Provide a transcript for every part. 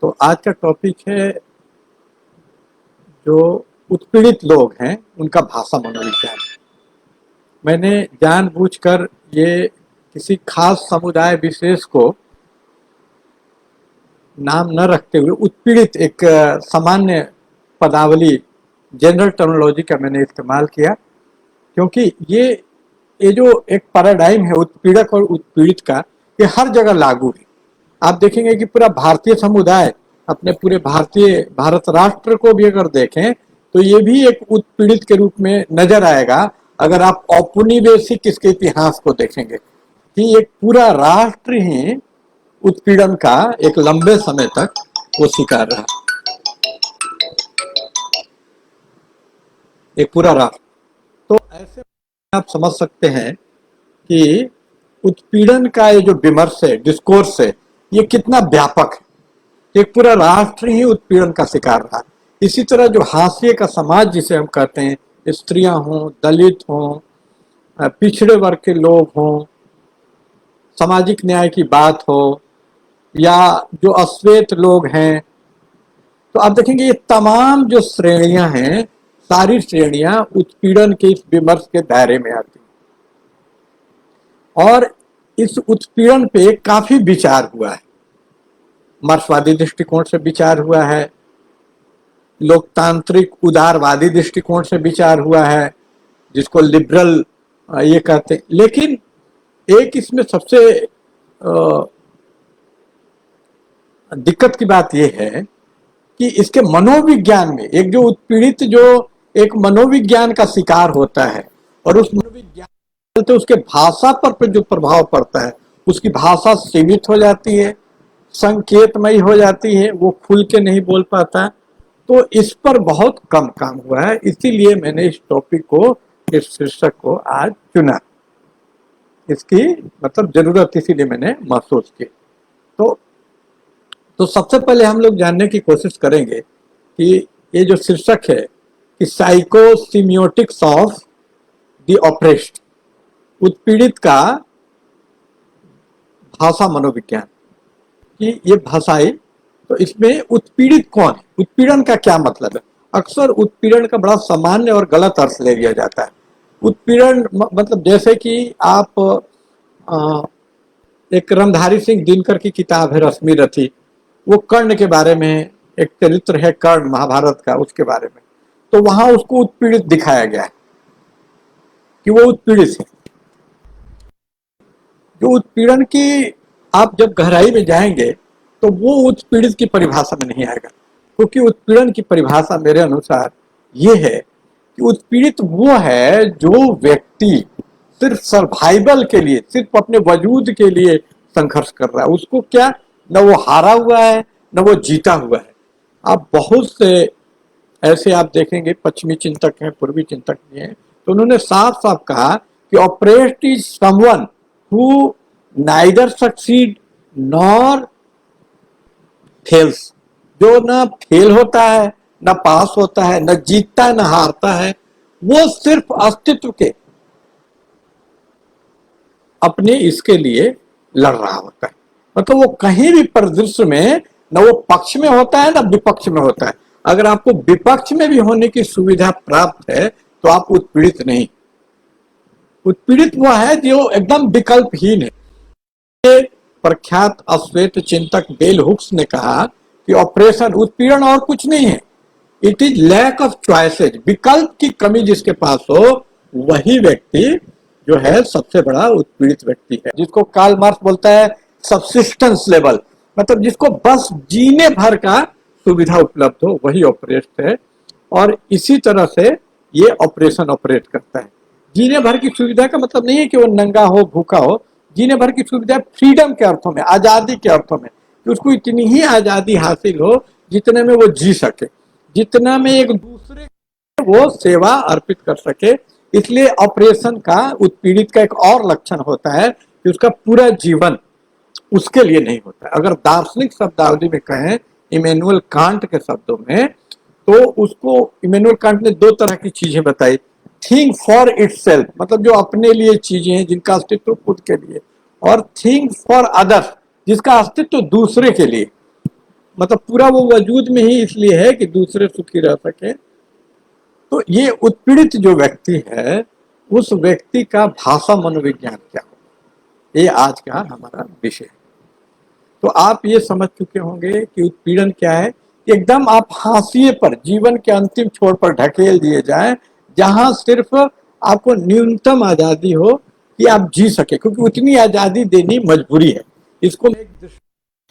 तो आज का टॉपिक है जो उत्पीड़ित लोग हैं उनका भाषा मनोविज्ञान। मैंने जानबूझकर ये किसी खास समुदाय विशेष को नाम न रखते हुए उत्पीड़ित एक सामान्य पदावली जनरल टर्मिनोलॉजी का मैंने इस्तेमाल किया, क्योंकि ये जो एक पैराडाइम है उत्पीड़क और उत्पीड़ित का, ये हर जगह लागू है। आप देखेंगे कि पूरा भारतीय समुदाय अपने पूरे भारत राष्ट्र को भी अगर देखें तो ये भी एक उत्पीड़ित के रूप में नजर आएगा अगर आप औपनिवेशिक इसके इतिहास को देखेंगे कि एक पूरा राष्ट्र ही उत्पीड़न का एक लंबे समय तक वो शिकार रहा, एक पूरा राष्ट्र। तो ऐसे आप समझ सकते हैं कि उत्पीड़न का ये जो विमर्श है, डिस्कोर्स है, ये कितना व्यापक है। एक पूरा राष्ट्र ही उत्पीड़न का शिकार रहा। इसी तरह जो हाशिए का समाज जिसे हम कहते हैं, स्त्रियां हों, दलित हों, पिछड़े वर्ग के लोग हों, सामाजिक न्याय की बात हो, या जो अश्वेत लोग हैं, तो आप देखेंगे ये तमाम जो श्रेणियां हैं, सारी श्रेणियां उत्पीड़न के इस विमर्श के दायरे में आती हैं। और इस उत्पीड़न पे काफी विचार हुआ है। मार्क्सवादी दृष्टिकोण से विचार हुआ है, लोकतांत्रिक उदारवादी दृष्टिकोण से विचार हुआ है, जिसको लिबरल ये कहते हैं। लेकिन एक इसमें सबसे दिक्कत की बात यह है कि इसके मनोविज्ञान में एक जो उत्पीड़ित जो एक मनोविज्ञान का शिकार होता है और उस मनोविज्ञान से उसके भाषा पर जो प्रभाव पड़ता है, उसकी भाषा सीमित हो जाती है, संकेतमयी हो जाती है, वो खुल के नहीं बोल पाता। तो इस पर बहुत कम काम हुआ है, इसीलिए मैंने इस टॉपिक को, इस शीर्षक को आज चुना। इसकी मतलब जरूरत इसीलिए मैंने महसूस की। तो सबसे पहले हम लोग जानने की कोशिश करेंगे कि ये जो शीर्षक है कि साइकोसिमियोटिक्स ऑफ द ऑप्रेस्ड, उत्पीड़ित का भाषा मनोविज्ञान, कि ये भाषाई, तो इसमें उत्पीड़ित कौन है, उत्पीड़न का क्या मतलब है। अक्सर उत्पीड़न का बड़ा सामान्य और गलत अर्थ ले लिया जाता है। उत्पीड़न मतलब जैसे कि आप एक रणधारी सिंह दिनकर की किताब है रश्मि रथी, वो कर्ण के बारे में, एक चरित्र है कर्ण महाभारत का, उसके बारे में, तो वहां उसको उत्पीड़ित दिखाया गया है कि वो उत्पीड़ित है। जो उत्पीड़न की आप जब गहराई में जाएंगे तो वो उत्पीड़ित की परिभाषा में नहीं आएगा, क्योंकि उत्पीड़न की परिभाषा मेरे अनुसार ये है कि उत्पीड़ित वो है जो व्यक्ति सिर्फ सर्वाइवल के लिए, सिर्फ अपने वजूद के लिए संघर्ष कर रहा है। उसको क्या, न वो हारा हुआ है न वो जीता हुआ है। आप बहुत से ऐसे आप देखेंगे, पश्चिमी चिंतक हैं, पूर्वी चिंतक भी हैं, तो उन्होंने साफ साफ कहा कि oppressed is someone who neither succeed nor fails, जो ना फेल होता है, न पास होता है, न जीतता है, न हारता है, वो सिर्फ अस्तित्व के अपने इसके लिए लड़ रहा होता है। मतलब वो कहीं भी परिदृश्य में न वो पक्ष में होता है न विपक्ष में होता है। अगर आपको विपक्ष में भी होने की सुविधा प्राप्त है तो आप उत्पीड़ित नहीं। उत्पीड़ित वो है जो एकदम विकल्पहीन है। प्रख्यात अश्वेत चिंतक बेल हुक्स ने कहा कि ऑपरेशन, उत्पीड़न और कुछ नहीं है, it is lack of choices, विकल्प की कमी जिसके पास हो वही व्यक्ति जो है सबसे बड़ा उत्पीड़ित व्यक्ति है। जिसको कार्ल मार्क्स बोलता है सबसिस्टेंस लेवल, मतलब जिसको बस जीने भर का सुविधा उपलब्ध हो वही ऑपरेस्ट है। और इसी तरह से ये ऑपरेशन ऑपरेट करता है। जीने भर की सुविधा का मतलब नहीं है कि वो नंगा हो, भूखा हो। जीने भर की सुविधा फ्रीडम के अर्थों में, आजादी के अर्थों में, कि उसको इतनी ही आजादी हासिल हो जितने में वो जी सके, जितना में एक दूसरे वो सेवा अर्पित कर सके। इसलिए ऑपरेशन का, उत्पीड़ित का एक और लक्षण होता है कि उसका पूरा जीवन उसके लिए नहीं होता। अगर दार्शनिक शब्दावली में कहें, इमैनुअल कांट के शब्दों में, तो उसको इमैनुअल कांट ने दो तरह की चीजें बताई। थिंक फॉर इटसेल्फ, मतलब जो अपने लिए चीजें हैं जिनका अस्तित्व खुद के लिए, और थिंक फॉर अदर्स, जिसका अस्तित्व दूसरे के लिए, मतलब पूरा वो वजूद में ही इसलिए है कि दूसरे सुखी रह सके। तो ये उत्पीड़ित जो व्यक्ति है, उस व्यक्ति का भाषा मनोविज्ञान क्या हो, ये आज का हमारा विषय है। तो आप ये समझ चुके होंगे कि उत्पीड़न क्या है। एकदम आप हाशिए पर, जीवन के अंतिम छोर पर ढकेल दिए जाएं, जहां सिर्फ आपको न्यूनतम आजादी हो कि आप जी सके, क्योंकि उतनी आजादी देनी मजबूरी है। इसको मैं एक दृष्टि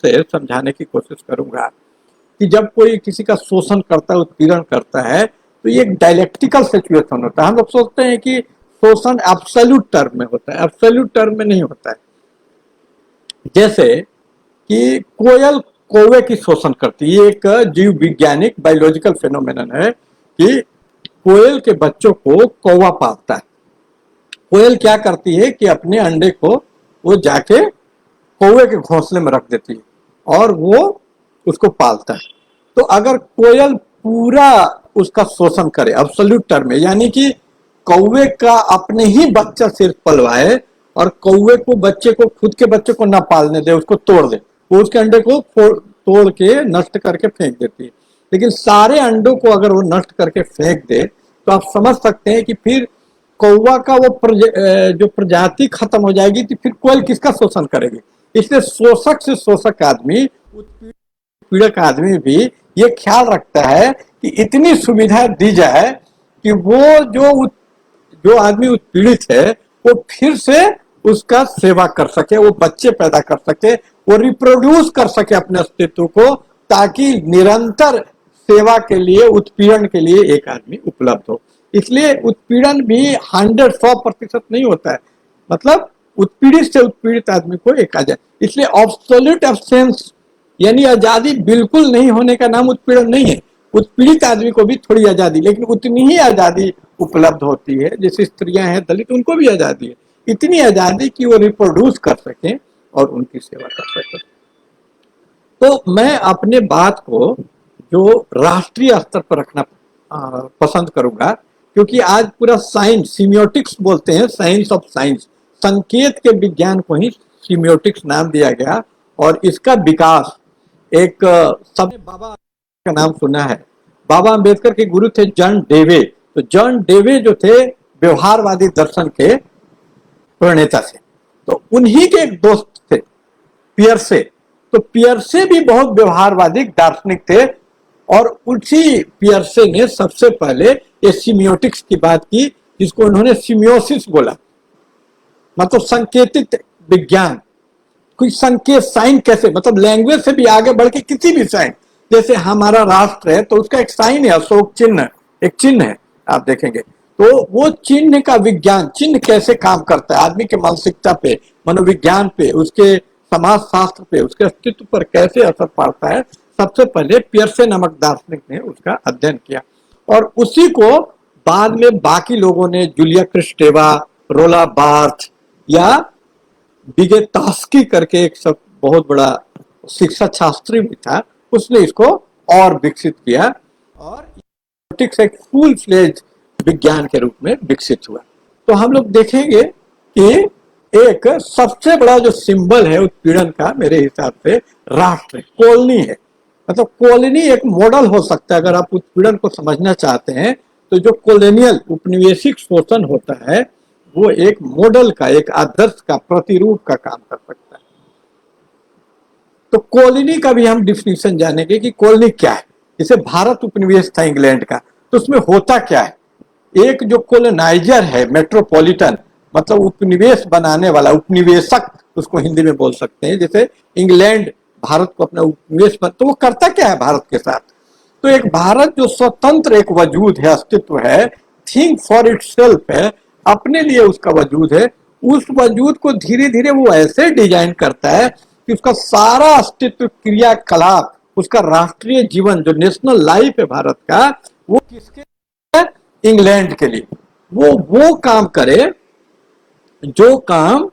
से समझाने की कोशिश करूंगा कि जब कोई किसी का शोषण करता है, उत्पीड़न करता है, तो ये एक डायलेक्टिकल सिचुएशन होता है। हम लोग सोचते हैं कि शोषण एब्सोल्यूट टर्म में होता है, एब्सोल्यूट टर्म में नहीं होता है। जैसे कि कोयल कौवे की शोषण करती है, एक जीव वैज्ञानिक बायोलॉजिकल फेनोमेनन है कि कोयल के बच्चों को कौवा पालता है। कोयल क्या करती है कि अपने अंडे को वो जाके कौवे के घोंसले में रख देती है और वो उसको पालता है। तो अगर कोयल पूरा उसका शोषण करे एब्सोल्यूट टर्म में, यानी कि कौवे का अपने ही बच्चा सिर्फ पलवाए और कौवे को बच्चे को, खुद के बच्चे को ना पालने दे, उसको तोड़ दे, वो उसके अंडे को तोड़ के नष्ट करके फेंक देती है। लेकिन सारे अंडों को अगर वो नष्ट करके फेंक दे, तो आप समझ सकते हैं कि फिर कौवा का वो जो प्रजाति खत्म हो जाएगी, तो फिर कोयल किसका शोषण करेगी। इसलिए शोषक से शोषक आदमी, उत्पीड़क आदमी भी ये ख्याल रखता है कि इतनी सुविधा दी जाए कि वो जो आदमी उत्पीड़ित है वो फिर से उसका सेवा कर सके, वो बच्चे पैदा कर सके, वो रिप्रोड्यूस कर सके अपने अस्तित्व को, ताकि निरंतर सेवा के लिए, उत्पीड़न के लिए एक आदमी उपलब्ध हो। इसलिए उत्पीड़न भी 100% नहीं होता है, मतलब उत्पीड़ित से उत्पीड़ित आदमी को एक आजादी। इसलिए ऑब्सोल्यूट एब्सेंस यानी आजादी बिल्कुल नहीं होने का नाम उत्पीड़न नहीं है। उत्पीड़ित आदमी को भी थोड़ी आजादी, लेकिन उतनी ही आजादी उपलब्ध होती है। जैसे स्त्रियां हैं, दलित, उनको भी आजादी है, इतनी आजादी कि वो रिप्रोड्यूस कर सकें और उनकी सेवा कर सकें। तो मैं अपने बात को जो राष्ट्रीय स्तर पर रखना पसंद करूंगा, क्योंकि आज पूरा साइंस, सीमियोटिक्स बोलते हैं, साइंस ऑफ साइंस, संकेत के विज्ञान को ही सीमियोटिक्स नाम दिया गया। और इसका विकास एक सबने बाबा का नाम सुना है, बाबा अंबेडकर के गुरु थे जॉन डेवे। तो जॉन डेवे जो थे व्यवहारवादी दर्शन के प्रणेता थे, तो उन्हीं के एक दोस्त थे पियर्से। तो पियर्से भी बहुत व्यवहारवादी दार्शनिक थे, और उसी पियर्से ने सबसे पहले ये सीमियोटिक्स की बात की, जिसको उन्होंने सीमियोसिस बोला, मतलब संकेतित विज्ञान। कोई संकेत, साइन कैसे, मतलब लैंग्वेज से भी आगे बढ़ के किसी भी साइन, जैसे हमारा राष्ट्र है तो उसका एक साइन है, अशोक चिन्ह, एक चिन्ह है, आप देखेंगे। तो वो चिन्ह का विज्ञान, चिन्ह कैसे काम करता है, आदमी के मानसिकता पे, मनोविज्ञान पे, उसके समाज शास्त्र पे, उसके अस्तित्व पर कैसे असर पड़ता है, सबसे पहले पियर्से नामक दार्शनिक ने उसका अध्ययन किया। और उसी को बाद में बाकी लोगों ने, जूलिया क्रिस्टेवा, रोला बार्थ या विगेतास्की करके एक सब बहुत बड़ा शिक्षा शास्त्री भी था, उसने इसको और विकसित किया और एक फुल फ्लेज विज्ञान के रूप में विकसित हुआ। तो हम लोग देखेंगे कि एक सबसे बड़ा जो सिंबल है उत्पीड़न का, मेरे हिसाब से राष्ट्र, कॉलोनी है। मतलब कॉलोनी एक मॉडल हो सकता है। अगर आप उत्पीड़न को समझना चाहते हैं तो जो कॉलोनियल उपनिवेशिक शोषण होता है वो एक मॉडल का, एक आदर्श का, प्रतिरूप का काम कर सकता है। तो कॉलोनी का भी हम डिफिनीशन जानेंगे कि कॉलोनी क्या है। जैसे भारत उपनिवेश था इंग्लैंड का, तो उसमें होता क्या है, एक जो कॉलोनाइजर है, मेट्रोपॉलिटन, मतलब उपनिवेश बनाने वाला, उपनिवेशक उसको हिंदी में बोल सकते हैं। जैसे इंग्लैंड भारत को अपना उपनिवेश तो वो करता क्या है भारत के साथ, तो एक भारत जो स्वतंत्र एक वजूद है, अस्तित्व है, थिंक फॉर इटसेल्फ है, अपने लिए उसका वजूद है, उस वजूद को धीरे धीरे वो ऐसे डिजाइन करता है कि उसका सारा अस्तित्व, क्रियाकलाप, उसका राष्ट्रीय जीवन, जो नेशनल लाइफ है भारत का, वो किसके लिए, इंग्लैंड के लिए। वो काम करे जो काम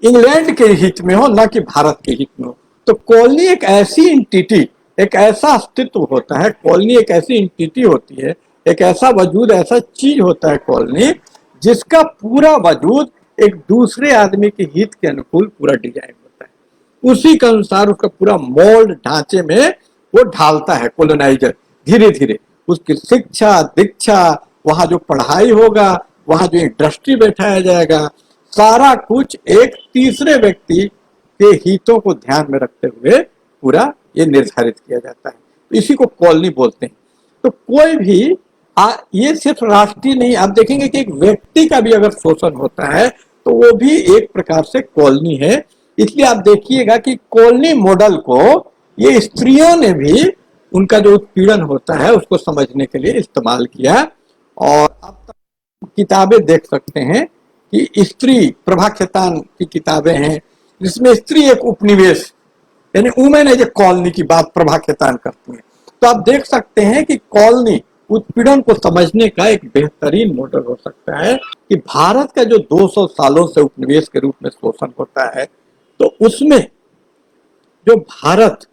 इंग्लैंड के हित में हो, ना कि भारत के हित में हो। तो कॉलोनी एक ऐसी इंटिटी, एक ऐसा अस्तित्व होता है, कॉलोनी एक ऐसी इंटिटी होती है एक ऐसा वजूद, ऐसा चीज होता है कॉलोनी, जिसका पूरा वजूद एक दूसरे आदमी के हित के अनुकूल पूरा डिजाइन होता है, उसी के अनुसार उसका पूरा मोल्ड ढांचे में वो ढालता है कॉलोनाइजर। धीरे धीरे उसकी शिक्षा दीक्षा, वहां जो पढ़ाई होगा, वहां जो इंडस्ट्री बैठाया जाएगा, सारा कुछ एक तीसरे व्यक्ति के हितों को ध्यान में रखते हुए पूरा ये निर्धारित किया जाता है। इसी को कॉलोनी बोलते हैं। तो कोई भी ये सिर्फ राष्ट्रीय नहीं, आप देखेंगे कि एक व्यक्ति का भी अगर शोषण होता है तो वो भी एक प्रकार से कॉलोनी है। इसलिए आप देखिएगा कि कॉलोनी मॉडल को ये स्त्रियों ने भी उनका जो उत्पीड़न होता है उसको समझने के लिए इस्तेमाल किया। और अब तक किताबें देख सकते हैं कि स्त्री, प्रभा खेतान की किताबें हैं जिसमें स्त्री एक उपनिवेश यानी वुमेन एज ए कॉलोनी की बात प्रभा खेतान करती है। तो आप देख सकते हैं कि कॉलोनी उत्पीड़न को समझने का एक बेहतरीन मॉडल हो सकता है कि भारत का जो 200 सालों से उपनिवेश के रूप में शोषण होता है, तो उसमें जो भारत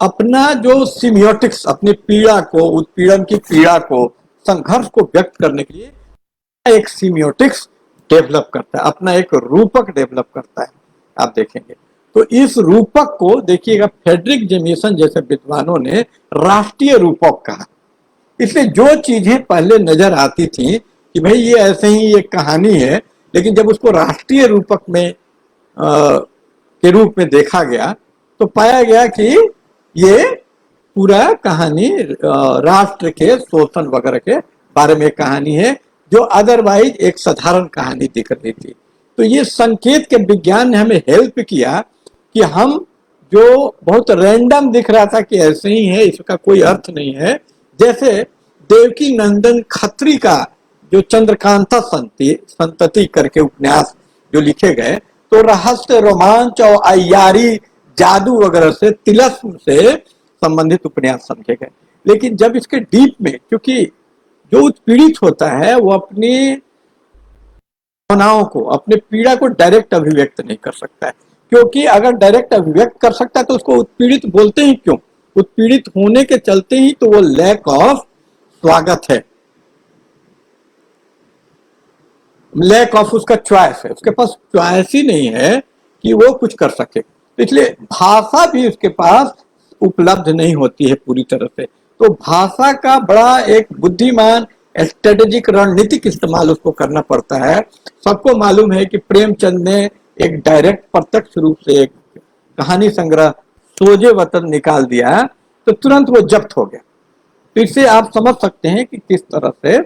अपना जो सिमियोटिक्स, अपनी पीड़ा को, उत्पीड़न की पीड़ा को, संघर्ष को व्यक्त करने के लिए एक सिमियोटिक्स डेवलप करता है, अपना एक रूपक डेवलप करता है। आप देखेंगे तो इस रूपक को देखिएगा फ्रेडरिक जेमिसन जैसे विद्वानों ने राष्ट्रीय रूपक कहा। इसलिए जो चीजें पहले नजर आती थी कि भाई ये ऐसे ही एक कहानी है, लेकिन जब उसको राष्ट्रीय रूपक में के रूप में देखा गया तो पाया गया कि ये पूरा कहानी राष्ट्र के शोषण वगैरह के बारे में कहानी है, जो अदरवाइज एक साधारण कहानी दिख रही थी। तो ये संकेत के विज्ञान ने हमें हेल्प किया कि हम जो बहुत रैंडम दिख रहा था कि ऐसे ही है, इसका कोई अर्थ नहीं है, जैसे देवकी नंदन खत्री का जो चंद्रकांता संतति करके उपन्यास जो लिखे गए, तो रहस्य, रोमांच और अय्यारी, जादू वगैरह से, तिलस्म से संबंधित उपन्यास समझे गए। लेकिन जब इसके डीप में, क्योंकि जो उत्पीड़ित होता है वो अपनी भावनाओं को, अपने पीड़ा को डायरेक्ट अभिव्यक्त नहीं कर सकता है, क्योंकि अगर डायरेक्ट अभिव्यक्त कर सकता है तो उसको उत्पीड़ित बोलते ही क्यों? उत्पीड़ित होने के चलते ही तो वो लैक ऑफ स्वागत है, लैक ऑफ उसका चॉइस है, उसके पास चॉइस ही नहीं है कि वो कुछ कर सके। इसलिए भाषा भी उसके पास उपलब्ध नहीं होती है पूरी तरह से। तो भाषा का बड़ा एक बुद्धिमान स्ट्रेटेजिक रणनीतिक इस्तेमाल उसको करना पड़ता है। सबको मालूम है कि प्रेमचंद ने एक डायरेक्ट प्रत्यक्ष रूप से एक कहानी संग्रह सोजे वतन निकाल दिया तो तुरंत वो जब्त हो गया। तो इससे आप समझ सकते हैं कि किस तरह से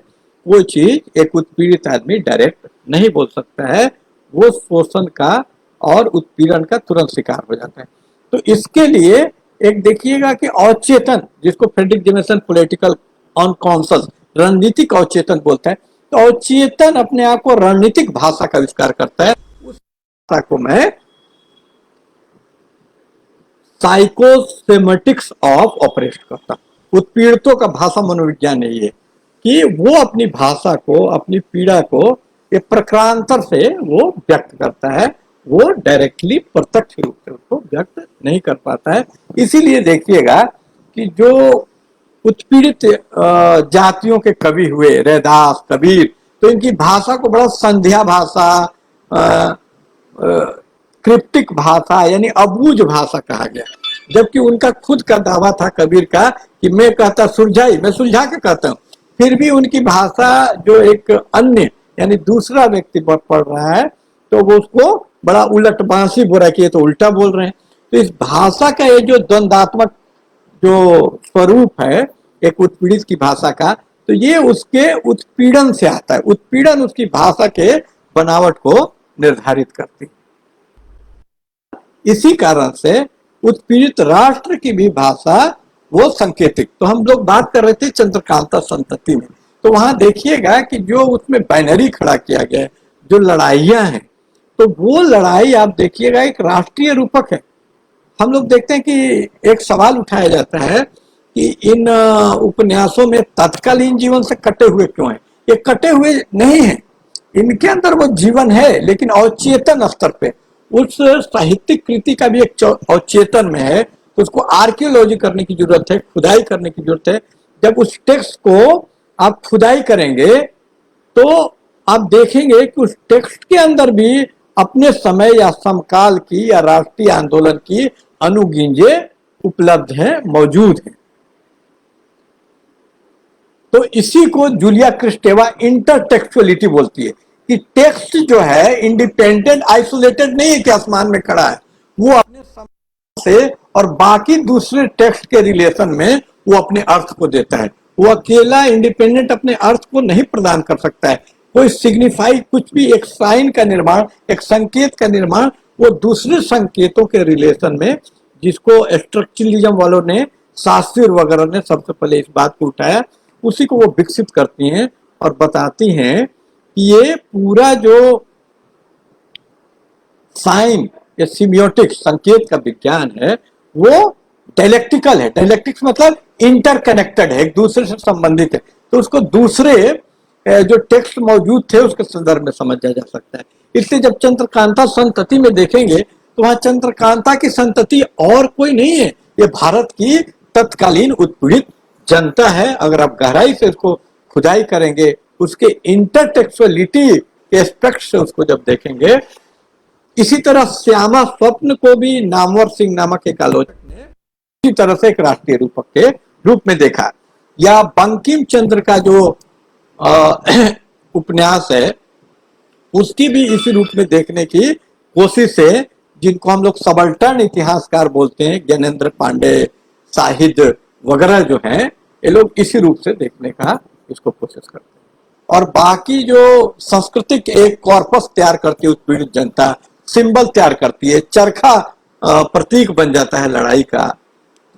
वो चीज एक उत्पीड़ित आदमी डायरेक्ट नहीं बोल सकता है, वो शोषण का और उत्पीड़न का तुरंत शिकार हो जाता है। तो इसके लिए एक देखिएगा कि अवचेतन, जिसको फ्रेडरिक जेमिसन पॉलिटिकल अनकॉन्शियस, रणनीतिक अवचेतन बोलता है, तो अवचेतन अपने आप को रणनीतिक भाषा का आविष्कार करता है। उस भाषा को मैं साइकोसेमेटिक्स ऑफ ऑपरेशन करता हूं। उत्पीड़ितों का भाषा मनोविज्ञान यही है कि वो अपनी भाषा को, अपनी पीड़ा को एक प्रकारांतर से वो व्यक्त करता है, वो डायरेक्टली प्रत्यक्ष रूप से उसको व्यक्त नहीं कर पाता है। इसीलिए देखिएगा कि जो उत्पीड़ित जातियों के कवि हुए, रैदास, कबीर, तो इनकी भाषा को बड़ा संध्या भाषा, क्रिप्टिक भाषा यानी अबूझ भाषा कहा गया। जबकि उनका खुद का दावा था कबीर का कि मैं कहता सुलझाई, मैं सुलझा के कहता हूँ, फिर भी उनकी भाषा जो एक अन्य यानी दूसरा व्यक्ति पढ़ रहा है तो वो उसको बड़ा उलट बांसी बोला कि ये तो उल्टा बोल रहे हैं। तो इस भाषा का ये जो द्वंदात्मक जो स्वरूप है एक उत्पीड़ित की भाषा का, तो ये उसके उत्पीड़न से आता है। उत्पीड़न उसकी भाषा के बनावट को निर्धारित करती है। इसी कारण से उत्पीड़ित राष्ट्र की भी भाषा वो संकेतिक। तो हम लोग बात कर रहे थे चंद्रकांता संतति में, तो वहां देखिएगा कि जो उसमें बाइनरी खड़ा किया गया है, जो लड़ाइयां हैं, तो वो लड़ाई आप देखिएगा एक राष्ट्रीय रूपक है। हम लोग देखते हैं कि एक सवाल उठाया जाता है कि इन उपन्यासों में तत्कालीन जीवन से कटे हुए क्यों हैं? ये कटे हुए नहीं है, इनके अंदर वो जीवन है, लेकिन अवचेतन स्तर पे उस साहित्यिक कृति का भी एक अवचेतन में है। तो उसको आर्कियोलॉजी करने की जरूरत है, खुदाई करने की जरूरत है। जब उस टेक्स्ट को आप खुदाई करेंगे तो आप देखेंगे कि उस टेक्स्ट के अंदर भी अपने समय या समकाल की या राष्ट्रीय आंदोलन की अनुगिंजे उपलब्ध हैं, मौजूद हैं। तो इसी को जूलिया क्रिस्टेवा इंटरटेक्चुअलिटी बोलती है कि टेक्स्ट जो है इंडिपेंडेंट आइसोलेटेड नहीं है कि आसमान में खड़ा है, वो अपने समय से और बाकी दूसरे टेक्स्ट के रिलेशन में वो अपने अर्थ को देता है। वो अकेला इंडिपेंडेंट अपने अर्थ को नहीं प्रदान कर सकता है। कोई सिग्निफाई कुछ भी, एक साइन का निर्माण, एक संकेत का निर्माण, वो दूसरे संकेतों के रिलेशन में, जिसको स्ट्रक्चरलिज्म वालों ने, शास्त्री वगैरह ने सबसे पहले इस बात को उठाया, उसी को वो विकसित करती हैं और बताती हैं कि ये पूरा जो साइन या सिमियोटिक संकेत का विज्ञान है वो डायलेक्टिकल है। डायलेक्टिक्स मतलब इंटरकनेक्टेड है, एक दूसरे से संबंधित है। तो उसको दूसरे जो टेक्स्ट मौजूद थे उसके संदर्भ में समझा जा सकता है। इसलिए जब चंद्रकांता संतति में देखेंगे तो वहां चंद्रकांता की संतति और कोई नहीं है, ये भारत की तत्कालीन उत्पीड़ित जनता है। अगर आप गहराई से इसको खुदाई करेंगे, उसके इंटरटेक्चुअलिटी के एस्पेक्ट से उसको जब देखेंगे, इसी तरह श्यामा स्वप्न को भी नामवर सिंह नामक एक आलोचक ने इसी तरह से एक राष्ट्रीय रूपक के रूप में देखा। या बंकिम चंद्र का जो उपन्यास है उसकी भी इसी रूप में देखने की कोशिश है, जिनको हम लोग सबल्टर्न इतिहासकार बोलते हैं, ज्ञानेंद्र पांडे, शाहिद वगैरह जो हैं, ये लोग इसी रूप से देखने का इसको कोशिश करते हैं। और बाकी जो सांस्कृतिक एक कॉर्पस तैयार करती है उत्पीड़ित जनता, सिंबल तैयार करती है, चरखा प्रतीक बन जाता है लड़ाई का,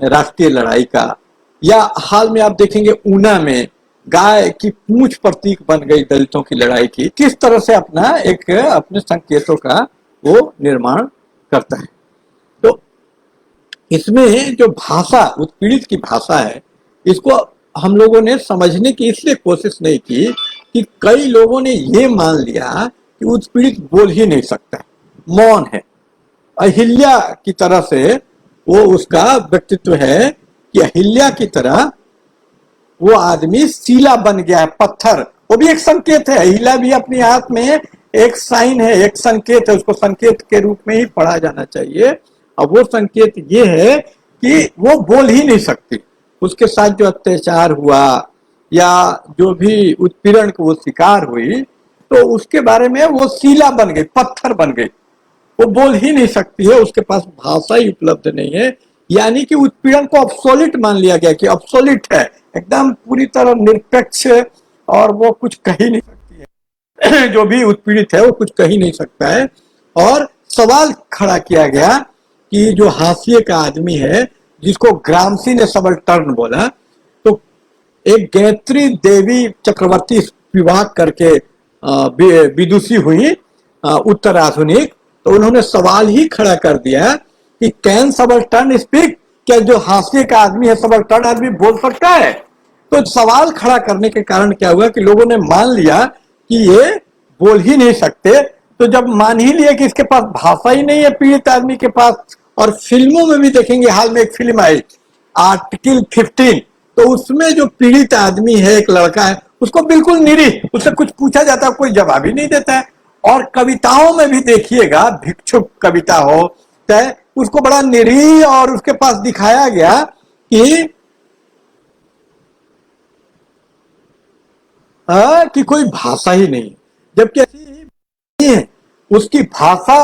राष्ट्रीय लड़ाई का। या हाल में आप देखेंगे ऊना में गाय की पूंछ प्रतीक बन गई दलितों की लड़ाई की। किस तरह से अपना एक अपने संकेतों का वो निर्माण करता है। तो इसमें जो भाषा, उत्पीड़ित की भाषा है, इसको हम लोगों ने समझने की इसलिए कोशिश नहीं की कि कई लोगों ने ये मान लिया कि उत्पीड़ित बोल ही नहीं सकता है, मौन है। अहिल्या की तरह से वो उसका व्यक्तित्व है कि अहिल्या की तरह वो आदमी शिला बन गया है, पत्थर। वो भी एक संकेत है, अहिल्या भी अपने हाथ में एक साइन है, एक संकेत है, उसको संकेत के रूप में ही पढ़ा जाना चाहिए। अब वो संकेत ये है कि वो बोल ही नहीं सकती। उसके साथ जो अत्याचार हुआ या जो भी उत्पीड़न को वो शिकार हुई, तो उसके बारे में वो शिला बन गई, पत्थर बन गई। वो बोल ही नहीं सकती है, उसके पास भाषा ही उपलब्ध नहीं है। यानी कि उत्पीड़न को अब्सोल्यूट मान लिया गया कि अब्सोल्यूट है, एकदम पूरी तरह निरपेक्ष, और वो कुछ कह ही नहीं सकती है। जो भी उत्पीड़ित है वो कुछ कह ही नहीं सकता है। और सवाल खड़ा किया गया कि जो हाशिए का आदमी है, जिसको ग्रामसी ने सबल्टर्न बोला, तो एक गायत्री देवी चक्रवर्ती विवाह करके विदुषी हुई उत्तर आधुनिक, तो उन्होंने सवाल ही खड़ा कर दिया कि कैन सबल्टर्न स्पीक, क्या जो हाशिए का आदमी है सबल्टर्न आदमी बोल सकता है। तो सवाल खड़ा करने के कारण क्या हुआ कि लोगों ने मान लिया कि ये बोल ही नहीं सकते। तो जब मान ही लिया कि इसके पास भाषा ही नहीं है पीड़ित आदमी के पास, और फिल्मों में भी देखेंगे, हाल में एक फिल्म आई आर्टिकल 15, तो उसमें जो पीड़ित आदमी है, एक लड़का है, उसको बिल्कुल निरीह, उससे कुछ पूछा जाता है कोई जवाब ही नहीं देता है। और कविताओं में भी देखिएगा, भिक्षुक कविता हो चाहे, उसको बड़ा निरीह और उसके पास दिखाया गया कि कोई भाषा ही नहीं, जबकि ऐसी है, उसकी भाषा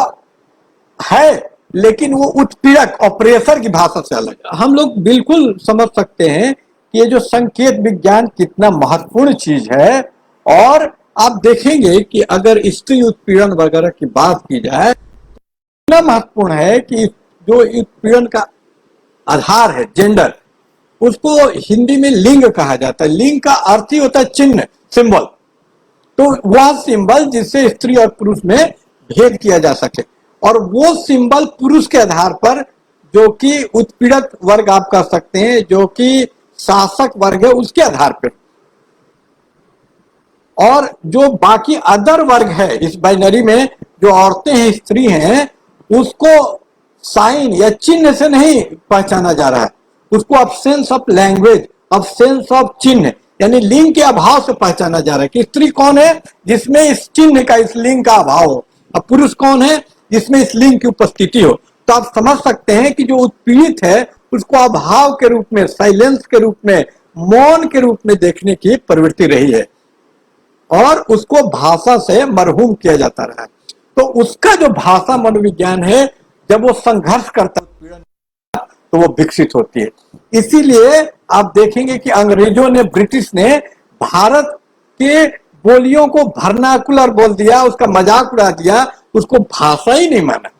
है लेकिन वो उत्पीड़क ऑपरेसर की भाषा से अलग है। हम लोग बिल्कुल समझ सकते हैं कि ये जो संकेत विज्ञान कितना महत्वपूर्ण चीज है। और आप देखेंगे कि अगर स्त्री उत्पीड़न वगैरह की बात की जाए, इतना महत्वपूर्ण है कि जो उत्पीड़न का आधार है जेंडर, उसको हिंदी में लिंग कहा जाता है। लिंग का अर्थ ही होता है चिन्ह, सिंबल। तो वह सिंबल जिससे स्त्री और पुरुष में भेद किया जा सके, और वो सिंबल पुरुष के आधार पर, जो कि उत्पीड़ित वर्ग आप कह सकते हैं, जो कि शासक वर्ग है, उसके आधार पर। और जो बाकी अदर वर्ग है इस बाइनरी में, जो औरतें हैं, स्त्री हैं, उसको साइन या चिन्ह से नहीं पहचाना जा रहा है, उसको absence of language, absence of चिन्ह, यानी लिंग के अभाव से पहचाना जा रहा है कि स्त्री कौन है जिसमें इस चिन्ह का, इस लिंग का अभाव हो, और पुरुष कौन है जिसमें इस लिंग की उपस्थिति हो। तो आप समझ सकते हैं कि जो उत्पीड़ित है उसको अभाव के रूप में, साइलेंस के रूप में, मौन के रूप में देखने की प्रवृत्ति रही है और उसको भाषा से मरहूम किया जाता रहा है। तो उसका जो भाषा मनोविज्ञान है, जब वो संघर्ष करता है तो वो विकसित होती है। इसीलिए आप देखेंगे कि अंग्रेजों ने, ब्रिटिश ने भारत के बोलियों को वर्नाकुलर बोल दिया, उसका मजाक उड़ा दिया, उसको भाषा ही नहीं माना।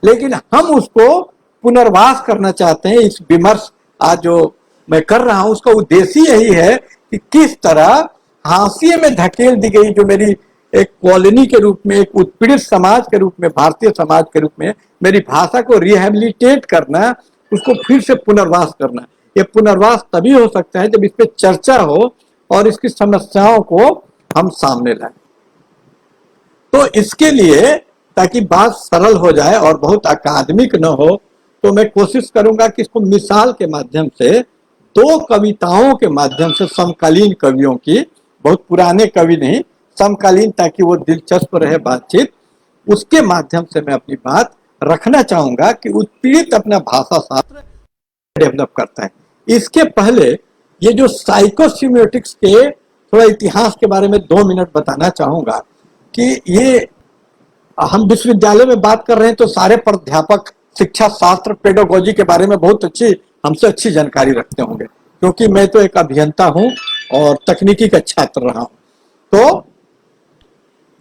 लेकिन हम उसको पुनर्वास करना चाहते हैं। इस विमर्श आज जो मैं कर रहा हूं उसका उद्देश्य यही है कि किस तरह हाशिए में धकेल दी गई जो मेरी एक कॉलोनी के रूप में, एक उत्पीड़ित समाज के रूप में, भारतीय समाज के रूप में मेरी भाषा को रिहेबिलिटेट करना, उसको फिर से पुनर्वास करना। ये पुनर्वास तभी हो सकता है जब इस पे चर्चा हो और इसकी समस्याओं को हम सामने लाएं। तो इसके लिए, ताकि बात सरल हो जाए और बहुत अकादमिक न हो, तो मैं कोशिश करूंगा कि इसको मिसाल के माध्यम से, दो कविताओं के माध्यम से, समकालीन कवियों की, बहुत पुराने कवि नहीं, समकालीन, ताकि वो दिलचस्प रहे बातचीत, उसके माध्यम से मैं अपनी बात रखना चाहूंगा कि उत्पीड़ित अपना भाषा शास्त्र डेवलप करता है। इसके पहले ये जो साइकोसिम्योटिक्स के थोड़ा इतिहास के बारे में 2 मिनट बताना चाहूंगा कि ये हम विश्वविद्यालय में बात कर रहे हैं तो सारे प्राध्यापक शिक्षा शास्त्र, पेडागोजी के बारे में बहुत अच्छी, हमसे अच्छी जानकारी रखते होंगे, क्योंकि मैं तो एक अभियंता हूं और तकनीकी का छात्र रहा हूं। तो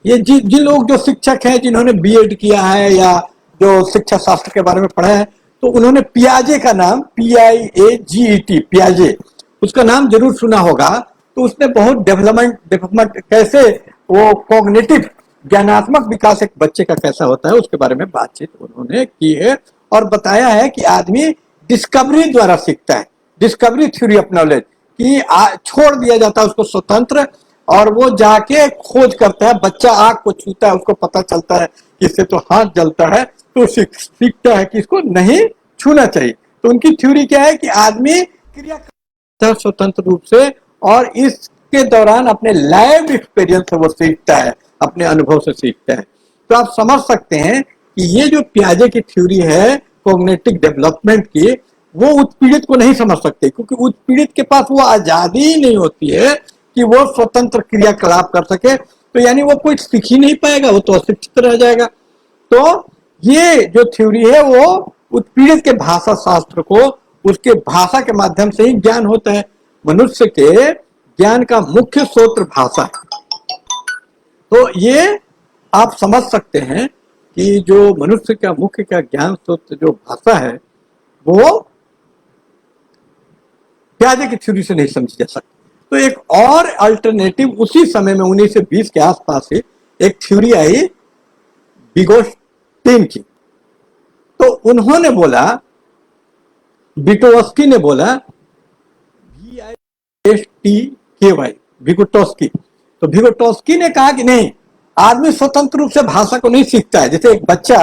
ये जिन लोग जो शिक्षक हैं, जिन्होंने बीएड किया है या जो शिक्षा शास्त्र के बारे में पढ़ा है, तो उन्होंने पियाजे का नाम, PIAGET, पियाजे, उसका नाम जरूर सुना होगा। तो उसने बहुत डेवलपमेंट कैसे वो कॉग्निटिव, ज्ञानात्मक विकास एक बच्चे का कैसा होता है उसके बारे में बातचीत उन्होंने की है और बताया है कि आदमी डिस्कवरी द्वारा सीखता है, डिस्कवरी थ्योरी ऑफ नॉलेज, कि छोड़ दिया जाता है उसको स्वतंत्र और वो जाके खोज करता है। बच्चा आग को छूता है, उसको पता चलता है कि इससे तो हाथ जलता है, तो सीखता है कि इसको नहीं छूना चाहिए। तो उनकी थ्योरी क्या है कि आदमी क्रिया करता है स्वतंत्र रूप से और इसके दौरान अपने लाइव एक्सपीरियंस से वो सीखता है, अपने अनुभव से सीखता है। तो आप समझ सकते हैं कि ये जो पियाजे की थ्योरी है कॉग्निटिव डेवलपमेंट की, वो उत्पीड़ित को नहीं समझ सकते, क्योंकि उत्पीड़ित के पास वो आजादी ही नहीं होती है कि वो स्वतंत्र क्रियाकलाप कर सके। तो यानी वो कोई सीख ही नहीं पाएगा, वो तो अशिक्षित रह जाएगा। तो ये जो थ्योरी है वो उत्पीड़ित के भाषा शास्त्र को, उसके भाषा के माध्यम से ही ज्ञान होता है। मनुष्य के ज्ञान का मुख्य स्रोत भाषा है। तो ये आप समझ सकते हैं कि जो मनुष्य का मुख्य का ज्ञान स्रोत जो भाषा है वो पियाजे की थ्योरी से नहीं समझी जा सकती। तो एक और अल्टरनेटिव उसी समय में 1920 के आसपास ही एक थ्योरी आई विगोस्टिन की। तो उन्होंने बोला, विगोटस्की ने बोला, VIGOTSKY, विगोटस्की। तो विगोटस्की ने कहा कि नहीं, आदमी स्वतंत्र रूप से भाषा को नहीं सीखता है, जैसे एक बच्चा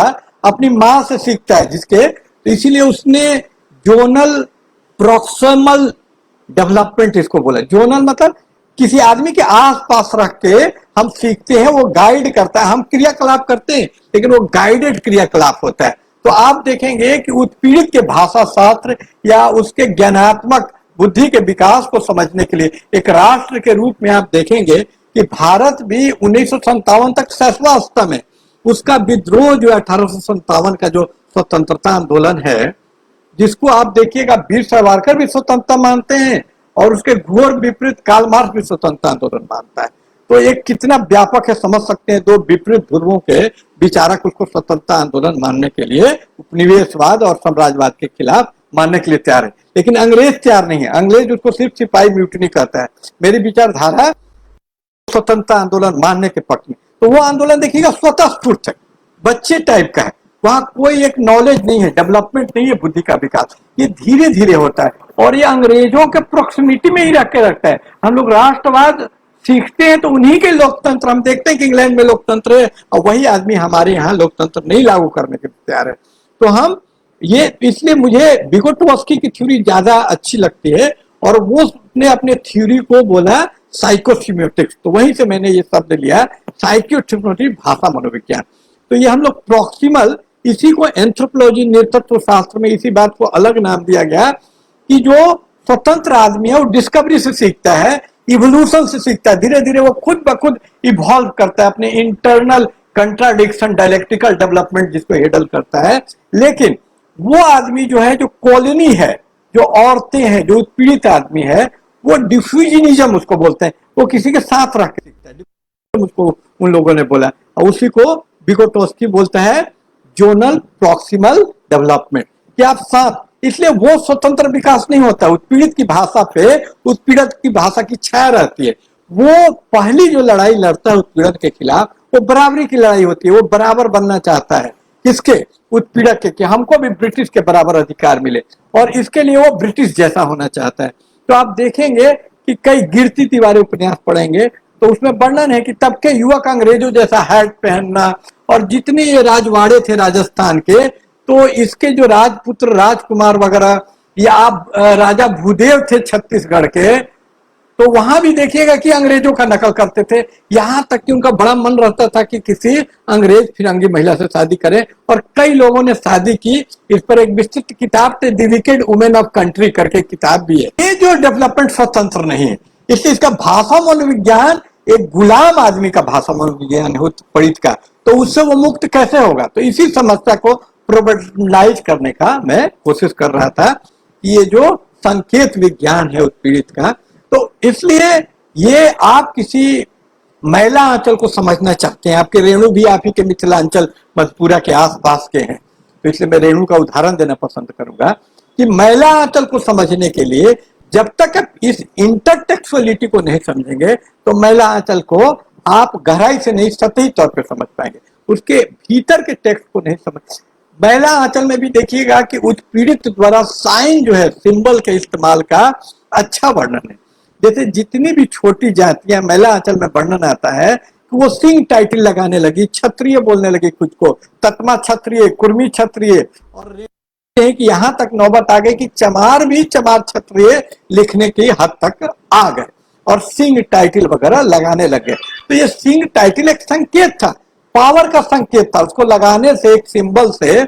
अपनी माँ से सीखता है जिसके, तो इसीलिए उसने जोनल प्रॉक्सिमल डेवलपमेंट इसको बोला। जोनल मतलब किसी आदमी के आसपास रख के हम सीखते हैं, वो गाइड करता है, हम क्रियाकलाप करते हैं लेकिन वो गाइडेड क्रियाकलाप होता है। तो आप देखेंगे कि उत्पीड़ित के भाषा शास्त्र या उसके ज्ञानात्मक बुद्धि के विकास को समझने के लिए एक राष्ट्र के रूप में आप देखेंगे कि भारत भी 1957 तक शैशवावस्था में, उसका विद्रोह जो 1857 का जो स्वतंत्रता आंदोलन है, जिसको आप देखिएगा वीर सावरकर भी स्वतंत्रता मानते हैं और उसके घोर विपरीत कार्ल मार्क्स भी स्वतंत्रता आंदोलन मानता है। तो ये कितना व्यापक है समझ सकते हैं। दो विपरीत ध्रुवों के विचारक उसको स्वतंत्रता आंदोलन मानने के लिए, उपनिवेशवाद और साम्राज्यवाद के खिलाफ मानने के लिए तैयार है, लेकिन अंग्रेज तैयार नहीं है। अंग्रेज उसको सिर्फ सिपाही म्यूटनी कहता है। मेरी विचारधारा स्वतंत्रता आंदोलन मानने के पक्ष में। तो वो आंदोलन देखिएगा स्वतःस्फूर्त है, बच्चे टाइप का है, वहां कोई एक नॉलेज नहीं है, डेवलपमेंट नहीं है, बुद्धि का विकास ये धीरे धीरे होता है और ये अंग्रेजों के प्रोक्सिमिटी में ही रख के रखता है। हम लोग राष्ट्रवाद सीखते हैं तो उन्हीं के लोकतंत्र, हम देखते हैं कि इंग्लैंड में लोकतंत्र है और वही आदमी हमारे यहाँ लोकतंत्र नहीं लागू करने के तैयार है। तो हम ये, इसलिए मुझे विगोटस्की की थ्योरी ज्यादा अच्छी लगती है और वो उसने अपने थ्योरी को बोला साइकोसिम्योटिक्स, तो वहीं से मैंने ये शब्द लिया, साइकोसिम्योटिक भाषा मनोविज्ञान। तो ये हम लोग प्रॉक्सिमल, इसी को एंथ्रोपोलॉजी नृतत्व शास्त्र में इसी बात को अलग नाम दिया गया कि जो स्वतंत्र आदमी है वो डिस्कवरी से सीखता है, इवोल्यूशन से सीखता है, धीरे धीरे वो खुद ब खुद इवॉल्व करता है, अपने इंटरनल कंट्राडिक्शन डायलेक्टिकल डेवलपमेंट जिसको हैंडल करता है। लेकिन वो आदमी जो है, जो कॉलोनी है, जो औरतें हैं, जो उत्पीड़ित आदमी है, वो डिफ्यूजनिज्म उसको बोलते हैं, वो किसी के साथ रह के सीखता है, उसको उन लोगों ने बोला, और उसी को विगोटोस्की बोलता है जोनल प्रॉक्सिमल डेवलपमेंट, कि आप साथ, इसलिए वो स्वतंत्र विकास नहीं होता, उत्पीड़ित की भाषा पे उत्पीड़ित की भाषा की छाया रहती है। वो पहली जो लड़ाई लड़ता है उत्पीड़न के खिलाफ, वो बराबरी की लड़ाई होती है, वो बराबर बनना चाहता है, किसके, उत्पीड़क के, कि हमको भी ब्रिटिश के बराबर अधिकार मिले, और इसके लिए वो ब्रिटिश जैसा होना चाहता है। तो आप देखेंगे कि कई गिरती दीवारें उपन्यास पढ़ेंगे तो उसमें वर्णन है कि तब के युवक अंग्रेजों जैसा हैट पहनना, और जितने ये राजवाड़े थे राजस्थान के, तो इसके जो राजपुत्र राजकुमार वगैरह, या आप राजा भूदेव थे छत्तीसगढ़ के, तो वहां भी देखिएगा कि अंग्रेजों का नकल करते थे, यहां तक कि उनका बड़ा मन रहता था कि किसी अंग्रेज फिरंगी महिला से शादी करें, और कई लोगों ने शादी की। इस पर एक विस्तृत किताब थे, the wicked women of country करके किताब भी है। ये जो डेवलपमेंट स्वतंत्र नहीं है, इसलिए इसका भाषा मनोविज्ञान एक गुलाम आदमी का भाषा मनोविज्ञान है पढ़ित का, तो उससे वो मुक्त कैसे होगा। तो इसी समस्या को प्रोबेबलाइज करने का मैं कोशिश कर रहा था कि ये जो संकेत विज्ञान है उत्पीड़ित का, तो इसलिए ये आप किसी महिला अंचल को समझना चाहते हैं, आपके रेणु भी आप ही के मिथिलांचल मधुपुरा के आसपास के हैं, तो इसलिए मैं रेणु का उदाहरण देना पसंद करूंगा कि महिला अंचल को समझने के लिए जब तक आप इस इंटरटेक्चुअलिटी को नहीं समझेंगे, तो महिला अंचल को आप गहराई से नहीं, सतही तौर पर समझ पाएंगे, उसके भीतर के टेक्स्ट को नहीं समझ। महिला आंचल में भी देखिएगा कि उत्पीड़ित द्वारा साइन जो है, सिंबल के इस्तेमाल का अच्छा वर्णन है। जैसे जितनी भी छोटी जातियां महिला आंचल में वर्णन आता है कि वो सिंह टाइटल लगाने लगी, क्षत्रिय बोलने लगी खुद को, ततमा क्षत्रिय, कुर्मी क्षत्रिय, और कि यहाँ तक नौबत आ गई कि चमार भी चमार क्षत्रिय लिखने की हद तक आ गए और सिंह टाइटल वगैरह लगाने लगे। तो ये सिंह टाइटल एक संकेत था, पावर का संकेत था, उसको लगाने से, एक सिंबल से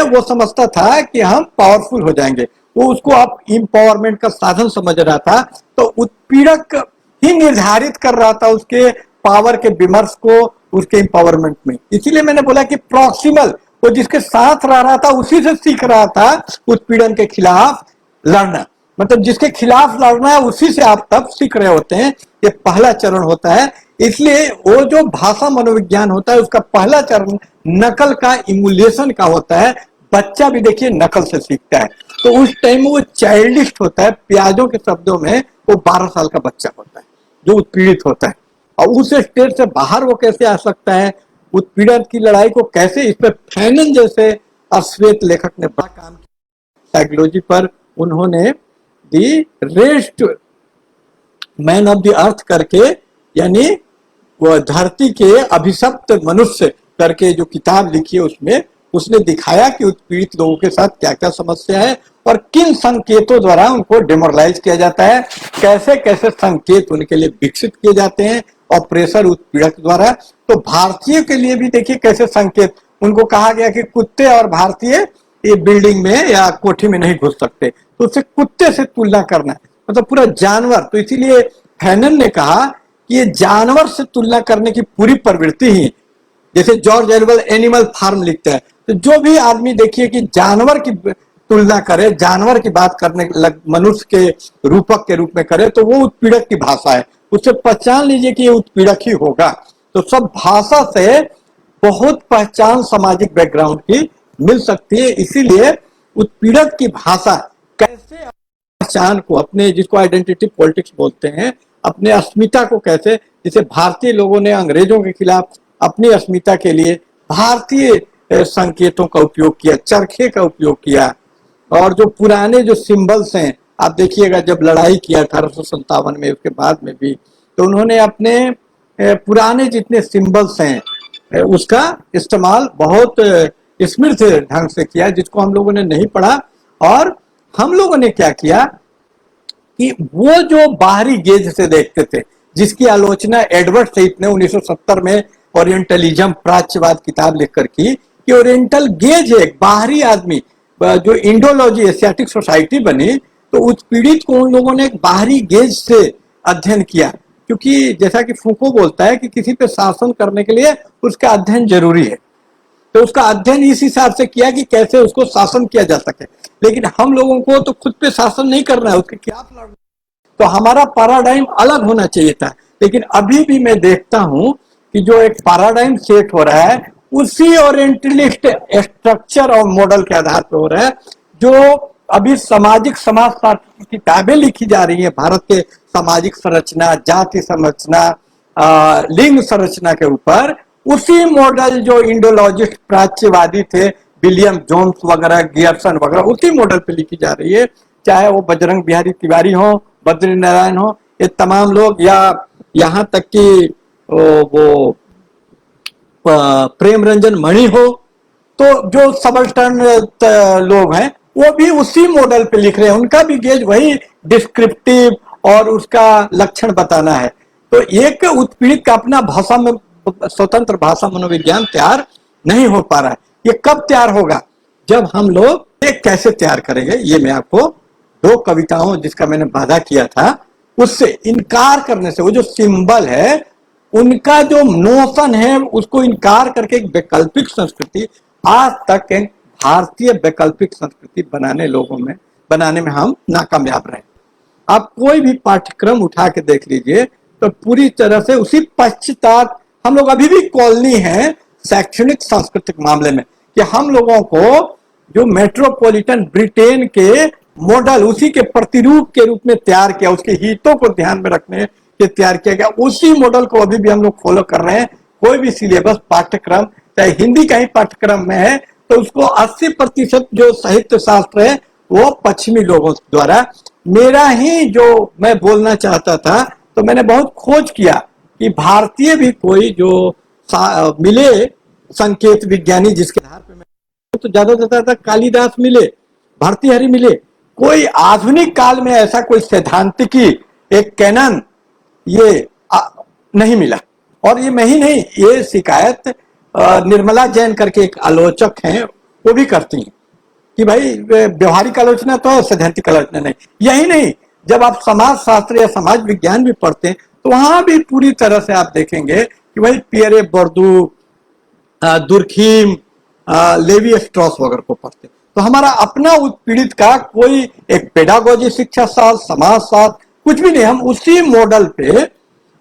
वो समझता था कि हम पावरफुल हो जाएंगे, वो उसको आप इंपावरमेंट का साधन समझ रहा था। तो उत्पीड़क ही निर्धारित कर रहा था उसके पावर के विमर्श को, उसके इंपावरमेंट में। इसीलिए मैंने बोला कि प्रॉक्सिमल, वो जिसके साथ रह रहा था उसी से सीख रहा था उत्पीड़न के खिलाफ लड़ना, मतलब जिसके खिलाफ लड़ना है उसी से आप तब सीख रहे होते हैं। ये पहला चरण होता है। इसलिए वो जो भाषा मनोविज्ञान होता है उसका पहला चरण नकल का, इमुलेशन का होता है। बच्चा भी देखिए नकल से सीखता है, तो उस टाइम वो चाइल्डिश होता है, प्याजों के शब्दों में वो 12 साल का बच्चा होता है जो उत्पीड़ित होता है। और उस स्टेज से बाहर वो कैसे आ सकता है, उत्पीड़न की लड़ाई को कैसे, इस पर फैनन जैसे अश्वेत लेखक ने बड़ा काम किया साइकोलॉजी पर। उन्होंने the rest man of the earth करके, यानी वो धरती के अभिशप्त मनुष्य करके जो किताब लिखी है, उसमें उसने दिखाया कि उत्पीड़ित लोगों के साथ क्या क्या समस्या है और किन संकेतों द्वारा उनको डिमोरलाइज किया जाता है, कैसे कैसे संकेत उनके लिए विकसित किए जाते हैं और प्रेशर उत्पीड़क द्वारा। तो भारतीय के लिए भी देखिए कैसे संकेत, उनको कहा गया कि कुत्ते और भारतीय ये बिल्डिंग में या कोठी में नहीं घुस सकते, तो उससे कुत्ते से तुलना करना, मतलब पूरा जानवर। तो इसीलिए फैनन ने कहा कि ये जानवर से तुलना करने की पूरी प्रवृत्ति ही, जैसे जॉर्ज ऑरवेल एनिमल फार्म लिखता है, तो जो भी आदमी देखिए कि जानवर की तुलना करे, जानवर की बात करने लग, मनुष्य के रूपक के रूप में करे, तो वो उत्पीड़क की भाषा है। उससे पहचान लीजिए कि ये उत्पीड़क ही होगा। तो सब भाषा से बहुत पहचान सामाजिक बैकग्राउंड की मिल सकती है। इसीलिए उत्पीड़क की भाषा कैसे पहचान को, अपने जिसको आइडेंटिटी पॉलिटिक्स बोलते हैं, अपने अस्मिता को कैसे, जैसे भारतीय लोगों ने अंग्रेजों के खिलाफ अपनी अस्मिता के लिए भारतीय संकेतों का उपयोग किया, चरखे का उपयोग किया, और जो पुराने जो सिंबल्स हैं, आप देखिएगा जब लड़ाई किया 1857 में, उसके बाद में भी, तो उन्होंने अपने पुराने जितने सिंबल्स हैं उसका इस्तेमाल बहुत स्मृत ढंग से किया, जिसको हम लोगों ने नहीं पढ़ा। और हम लोगों ने क्या किया कि वो जो बाहरी गेज से देखते थे, जिसकी आलोचना एडवर्ड सईद ने 1970 में ओरिएंटलिज्म प्राच्यवाद किताब लिखकर की, कि ओरिएंटल गेज एक बाहरी आदमी, जो इंडोलॉजी एशियाटिक सोसाइटी बनी, तो उत्पीड़ित को उन लोगों ने एक बाहरी गेज से अध्ययन किया, क्योंकि जैसा कि फूको बोलता है कि किसी पे शासन करने के लिए उसका अध्ययन जरूरी है, तो उसका अध्ययन इस हिसाब से किया कि कैसे उसको शासन किया जा सके। लेकिन हम लोगों को तो खुद पे शासन नहीं करना है, उसके खिलाफ लड़ना, तो हमारा पैराडाइम अलग होना चाहिए था। लेकिन अभी भी मैं देखता हूं कि जो एक पैराडाइम सेट हो रहा है उसी ओरिएंटलिस्ट स्ट्रक्चर और मॉडल के आधार पर हो रहा है, जो अभी सामाजिक समाजशास्त्र की किताबें लिखी जा रही है भारत के सामाजिक संरचना, जाति संरचना, लिंग संरचना के ऊपर, उसी मॉडल जो इंडोलॉजिस्ट प्राच्यवादी थे, विलियम जोन्स वगैरह, गियर्सन वगैरह, उसी मॉडल पे लिखी जा रही है। चाहे वो बजरंग बिहारी तिवारी हो, बद्री नारायण हो, ये तमाम लोग, या यहाँ तक कि वो प्रेम रंजन मणि हो, तो जो सबल्टर्न लोग हैं वो भी उसी मॉडल पे लिख रहे हैं, उनका भी गेज वही डिस्क्रिप्टिव और उसका लक्षण बताना है। तो एक उत्पीड़ित का अपना भाषा में स्वतंत्र भाषा मनोविज्ञान तैयार नहीं हो पा रहा है। ये कब तैयार होगा? जब हम लोग एक कैसे तैयार करेंगे, ये मैं आपको दो कविताओं जिसका मैंने वादा किया था उससे इनकार करने से, वो जो सिंबल है उनका जो नोशन है उसको इनकार करके एक वैकल्पिक संस्कृति, आज तक एक भारतीय वैकल्पिक संस्कृति बनाने में हम नाकामयाब रहे। आप कोई भी पाठ्यक्रम उठा के देख लीजिए तो पूरी तरह से उसी पश्चात हम लोग अभी भी कॉलोनी है शैक्षणिक सांस्कृतिक मामले में, कि हम लोगों को जो मेट्रोपॉलिटन ब्रिटेन के मॉडल उसी के प्रतिरूप के रूप में तैयार किया, उसके हितों को ध्यान में रखने के तैयार किया गया, उसी मॉडल को अभी भी हम लोग फॉलो कर रहे हैं। कोई भी सिलेबस पाठ्यक्रम चाहे हिंदी का ही पाठ्यक्रम में है तो उसको 80% जो साहित्य शास्त्र है वो पश्चिमी लोगों द्वारा, मेरा ही जो मैं बोलना चाहता था, तो मैंने बहुत खोज किया कि भारतीय भी कोई जो मिले संकेत विज्ञानी जिसके आधार पे मैं तो ज्यादा ज्यादा कालिदास मिले, भर्तृहरि मिले, कोई आधुनिक काल में ऐसा कोई सैद्धांतिकी एक कैनन ये नहीं मिला। और ये मैं ही नहीं, ये शिकायत निर्मला जैन करके एक आलोचक हैं वो भी करती हैं कि भाई व्यवहारिक आलोचना तो है, सैद्धांतिक आलोचना नहीं। यही नहीं, जब आप समाज शास्त्र या समाज विज्ञान भी पढ़ते हैं तो वहां भी पूरी तरह से आप देखेंगे कि भाई Pierre Bourdieu, Durkheim, Levi Strauss वगैरह को पढ़ते, तो हमारा अपना उत्पीड़ित का कोई एक पेडागोजी शिक्षा शास्त्र, समाज शास्त्र कुछ भी नहीं। हम उसी मॉडल पे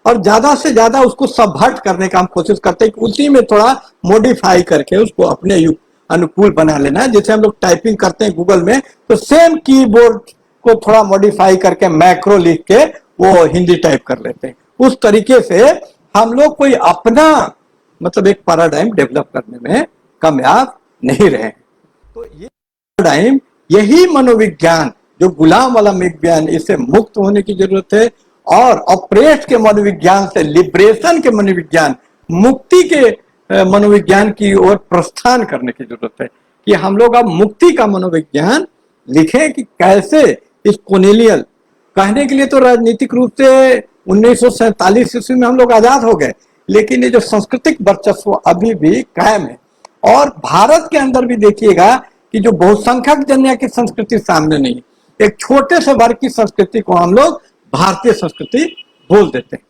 और ज्यादा से ज्यादा उसको सबवर्ट करने का हम कोशिश करते हैं कि उसी में थोड़ा मॉडिफाई करके उसको अपने अनुकूल बना लेना है। जैसे हम लोग टाइपिंग करते हैं गूगल में तो सेम कीबोर्ड को थोड़ा मॉडिफाई करके मैक्रो लिख के वो हिंदी टाइप कर लेते हैं। उस तरीके से हम लोग कोई अपना मतलब एक पैराडाइम डेवलप करने में कामयाब नहीं रहे। तो ये पैराडाइम, यही मनोविज्ञान जो गुलाम वाला विज्ञान, इससे मुक्त होने की जरूरत है और ऑपरेट के मनोविज्ञान से लिबरेशन के मनोविज्ञान, मुक्ति के मनोविज्ञान की ओर प्रस्थान करने की जरूरत है कि हम लोग अब मुक्ति का मनोविज्ञान लिखें कि कैसे इस कोलोनियल, कहने के लिए तो राजनीतिक रूप से 1947 ईस्वी में हम लोग आजाद हो गए, लेकिन ये जो सांस्कृतिक वर्चस्व अभी भी कायम है। और भारत के अंदर भी देखिएगा कि जो बहुसंख्यक जनया की संस्कृति सामने नहीं है, एक छोटे से वर्ग की संस्कृति को हम लोग भारतीय संस्कृति बोल देते हैं।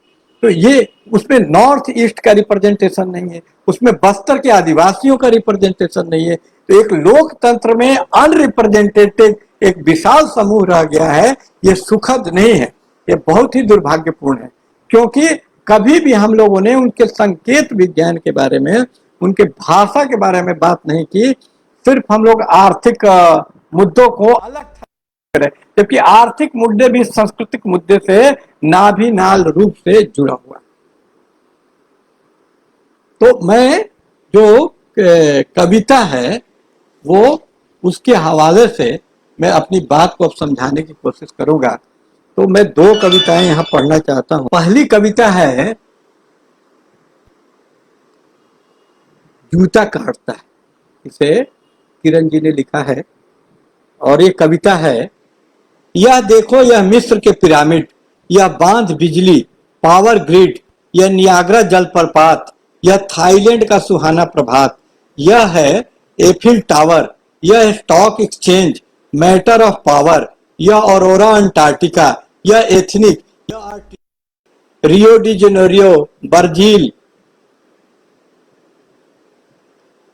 तो ये उसमें नॉर्थ ईस्ट का रिप्रेजेंटेशन नहीं है, उसमें बस्तर के आदिवासियों का रिप्रेजेंटेशन नहीं है। तो एक लोकतंत्र में अनरिप्रेजेंटेटिव एक विशाल समूह रह गया है। ये सुखद नहीं है, ये बहुत ही दुर्भाग्यपूर्ण है, क्योंकि कभी भी हम लोगों ने उनके संकेत विज्ञान के बारे में, उनके भाषा के बारे में बात नहीं की। सिर्फ हम लोग आर्थिक मुद्दों को अलग करें, जबकि आर्थिक मुद्दे भी सांस्कृतिक मुद्दे से नाभिनाल रूप से जुड़ा हुआ। तो मैं जो कविता है वो उसके हवाले से मैं अपनी बात को अब समझाने की कोशिश करूंगा। तो मैं दो कविताएं यहां पढ़ना चाहता हूं। पहली कविता है जूता काटता है, इसे किरण जी ने लिखा है और ये कविता है यह देखो, यह मिस्र के पिरामिड, यह बांध बिजली, पावर ग्रिड, यह नियाग्रा जलप्रपात, यह थाईलैंड का सुहाना प्रभात, यह है एफिल टावर, यह stock exchange, matter of power, यह ऑरोरा अंटार्कटिका, यह एथनिक, यह रियो डी जेनेरियो, ब्राजील।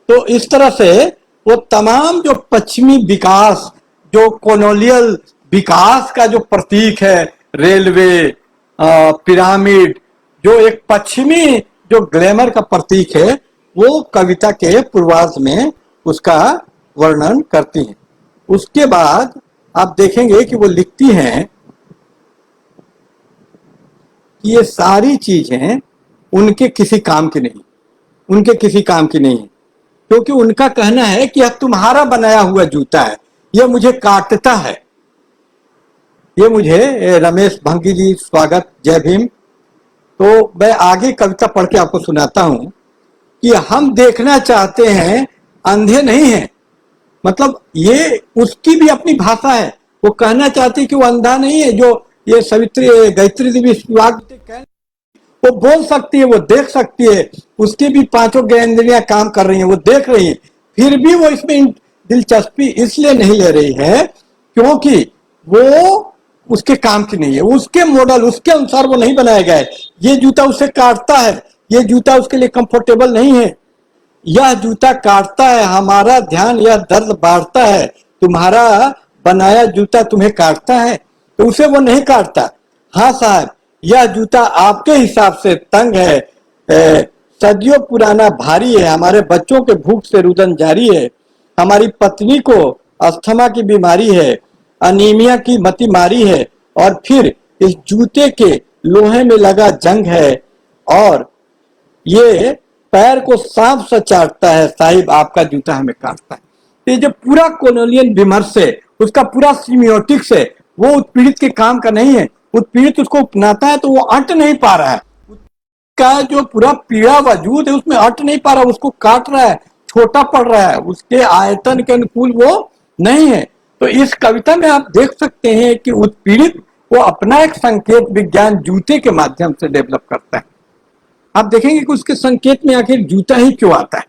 तो इस तरह से वो तमाम जो पश्चिमी विकास, जो कॉलोनियल विकास का जो प्रतीक है, रेलवे, पिरामिड, जो एक पश्चिमी जो ग्लैमर का प्रतीक है, वो कविता के पूर्वार्ध में उसका वर्णन करती हैं। उसके बाद आप देखेंगे कि वो लिखती हैं कि ये सारी चीजें उनके किसी काम की नहीं, उनके किसी काम की नहीं, क्योंकि उनका कहना है कि यह तुम्हारा बनाया हुआ जूता है, यह मुझे काटता है। ये मुझे रमेश भंगी जी, स्वागत, जय भीम। तो मैं आगे कविता पढ़ के आपको सुनाता हूं कि हम देखना चाहते हैं, अंधे नहीं हैं। मतलब ये उसकी भी अपनी भाषा है, वो कहना चाहती है कि वो अंधा नहीं है। जो ये सवित्री गायत्री देवी स्वाग वो बोल सकती है, वो देख सकती है, उसकी भी पांचों ज्ञानेंद्रियां काम कर रही हैं, वो देख रही हैं, फिर भी वो इसमें दिलचस्पी इसलिए नहीं ले रही है क्योंकि वो उसके काम की नहीं है, उसके मॉडल, उसके अनुसार वो नहीं बनाया गया है। ये जूता उसे काटता है, ये जूता उसके लिए कंफर्टेबल नहीं है, यह जूता काटता है, हमारा ध्यान यह दर्द बांटता है, तुम्हारा बनाया जूता तुम्हें काटता है, तो उसे वो नहीं काटता। हाँ साहब, यह जूता आपके हिसाब से तंग है, सदियों पुराना भारी है, हमारे बच्चों के भूख से रुदन जारी है, हमारी पत्नी को अस्थमा की बीमारी है, अनीमिया की मती मारी है, और फिर इस जूते के लोहे में लगा जंग है, और ये पैर को सांप सा चाटता है, साहिब आपका जूता हमें काटता है। तो ये जो पूरा कॉलोनियल विमर्श है, उसका पूरा सीमियोटिक्स है, वो उत्पीड़ित के काम का नहीं है। उत्पीड़ित उसको अपनाता है तो वो अट नहीं पा रहा है, का जो पूरा पीड़ा वजूद है उसमें अट नहीं पा रहा, उसको काट रहा है, छोटा पड़ रहा है, उसके आयतन के अनुकूल वो नहीं है। तो इस कविता में आप देख सकते हैं कि उत्पीड़ित वो अपना एक संकेत विज्ञान जूते के माध्यम से डेवलप करता है। आप देखेंगे कि उसके संकेत में आखिर जूता ही क्यों आता है।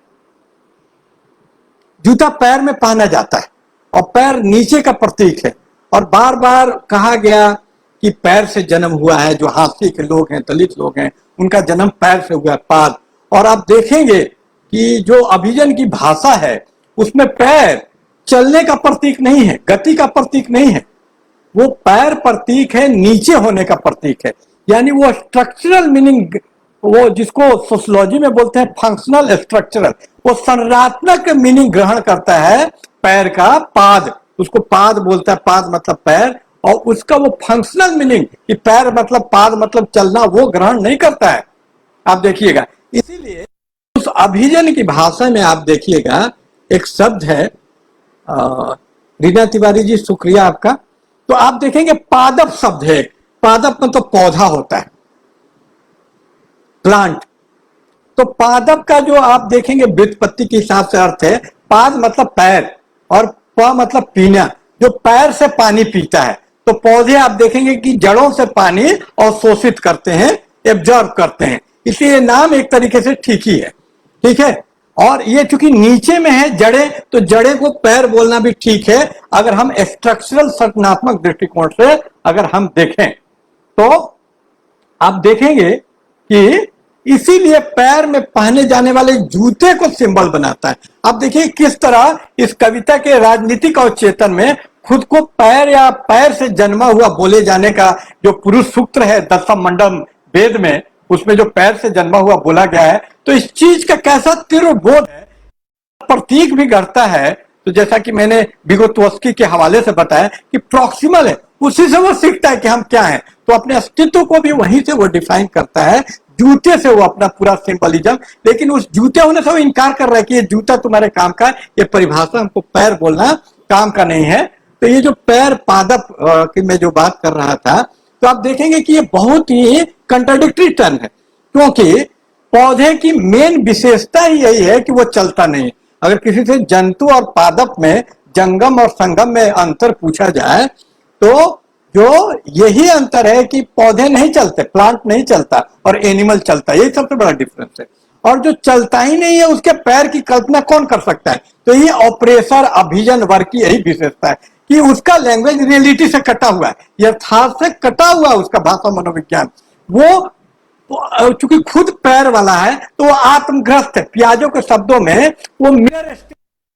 जूता पैर में पहना जाता है और पैर नीचे का प्रतीक है, और बार बार कहा गया कि पैर से जन्म हुआ है, जो हास्य के लोग हैं, दलित लोग हैं, उनका जन्म पैर से हुआ, पाद। और आप देखेंगे कि जो अभिजन की भाषा है उसमें पैर चलने का प्रतीक नहीं है, गति का प्रतीक नहीं है, वो पैर प्रतीक है नीचे होने का प्रतीक है। यानी वो स्ट्रक्चरल मीनिंग, वो जिसको सोशियोलॉजी में बोलते हैं फंक्शनल स्ट्रक्चरल, वो संरचनात्मक मीनिंग ग्रहण करता है पैर का, पाद, उसको पाद बोलता है, पाद मतलब पैर, और उसका वो फंक्शनल मीनिंग कि पैर मतलब पाद मतलब चलना, वो ग्रहण नहीं करता है। आप देखिएगा, इसीलिए उस अभिजन की भाषा में आप देखिएगा एक शब्द है, रीना तिवारी जी शुक्रिया आपका। तो आप देखेंगे पादप शब्द है, पादप मतलब पौधा होता है, प्लांट। तो पादप का जो आप देखेंगे व्युत्पत्ति के हिसाब से अर्थ है, पाद मतलब पैर और प मतलब पीना, जो पैर से पानी पीता है। तो पौधे आप देखेंगे कि जड़ों से पानी अवशोषित करते हैं, एब्जॉर्ब करते हैं, इसलिए नाम एक तरीके से ठीक ही है, ठीक है। और ये चूंकि नीचे में है जड़े, तो जड़े को पैर बोलना भी ठीक है, अगर हम स्ट्रक्चरल संरचनात्मक दृष्टिकोण से अगर हम देखें तो आप देखेंगे कि इसीलिए पैर में पहने जाने वाले जूते को सिंबल बनाता है। अब देखिए किस तरह इस कविता के राजनीतिक अवचेतन में खुद को पैर या पैर से जन्मा हुआ बोले जाने का जो पुरुष सूत्र है दशम मंडल वेद में, उसमें जो पैर से जन्मा हुआ बोला गया है, तो इस चीज का कैसा तीव्र बोध है, प्रतीक भी गढ़ता है। तो जैसा कि मैंने विगोत्वस्की के हवाले से बताया कि प्रॉक्सिमल है, उसी से वो सीखता है कि हम क्या हैं, तो अपने अस्तित्व को भी वहीं से वो डिफाइन करता है, जूते से वो अपना पूरा सिंबलिज्म। लेकिन उस जूते होने से वो इनकार कर रहा है कि ये जूता तुम्हारे काम का, ये परिभाषा हमको पैर बोलना काम का नहीं है। तो ये जो पैर पादप की मैं जो बात कर रहा था, तो आप देखेंगे कि ये बहुत ही कंट्राडिक्टरी टर्म है, क्योंकि पौधे की मेन विशेषता ही यही है कि वो चलता नहीं। अगर किसी से जंतु और पादप में जंगम और संगम में अंतर पूछा जाए तो जो यही अंतर है कि पौधे नहीं चलते, प्लांट नहीं चलता और एनिमल चलता है, यही सबसे बड़ा डिफरेंस है। और जो चलता ही नहीं है उसके पैर की कल्पना कौन कर सकता है? तो ये ऑपरेटर अभिजन वर्ग की यही विशेषता है कि उसका लैंग्वेज रियलिटी से कटा हुआ है, यथार्थ से कटा हुआ है उसका भाषा मनोविज्ञान। वो चूंकि खुद पैर वाला है तो वो आत्मग्रस्त है। पियाजो के शब्दों में वो मिरर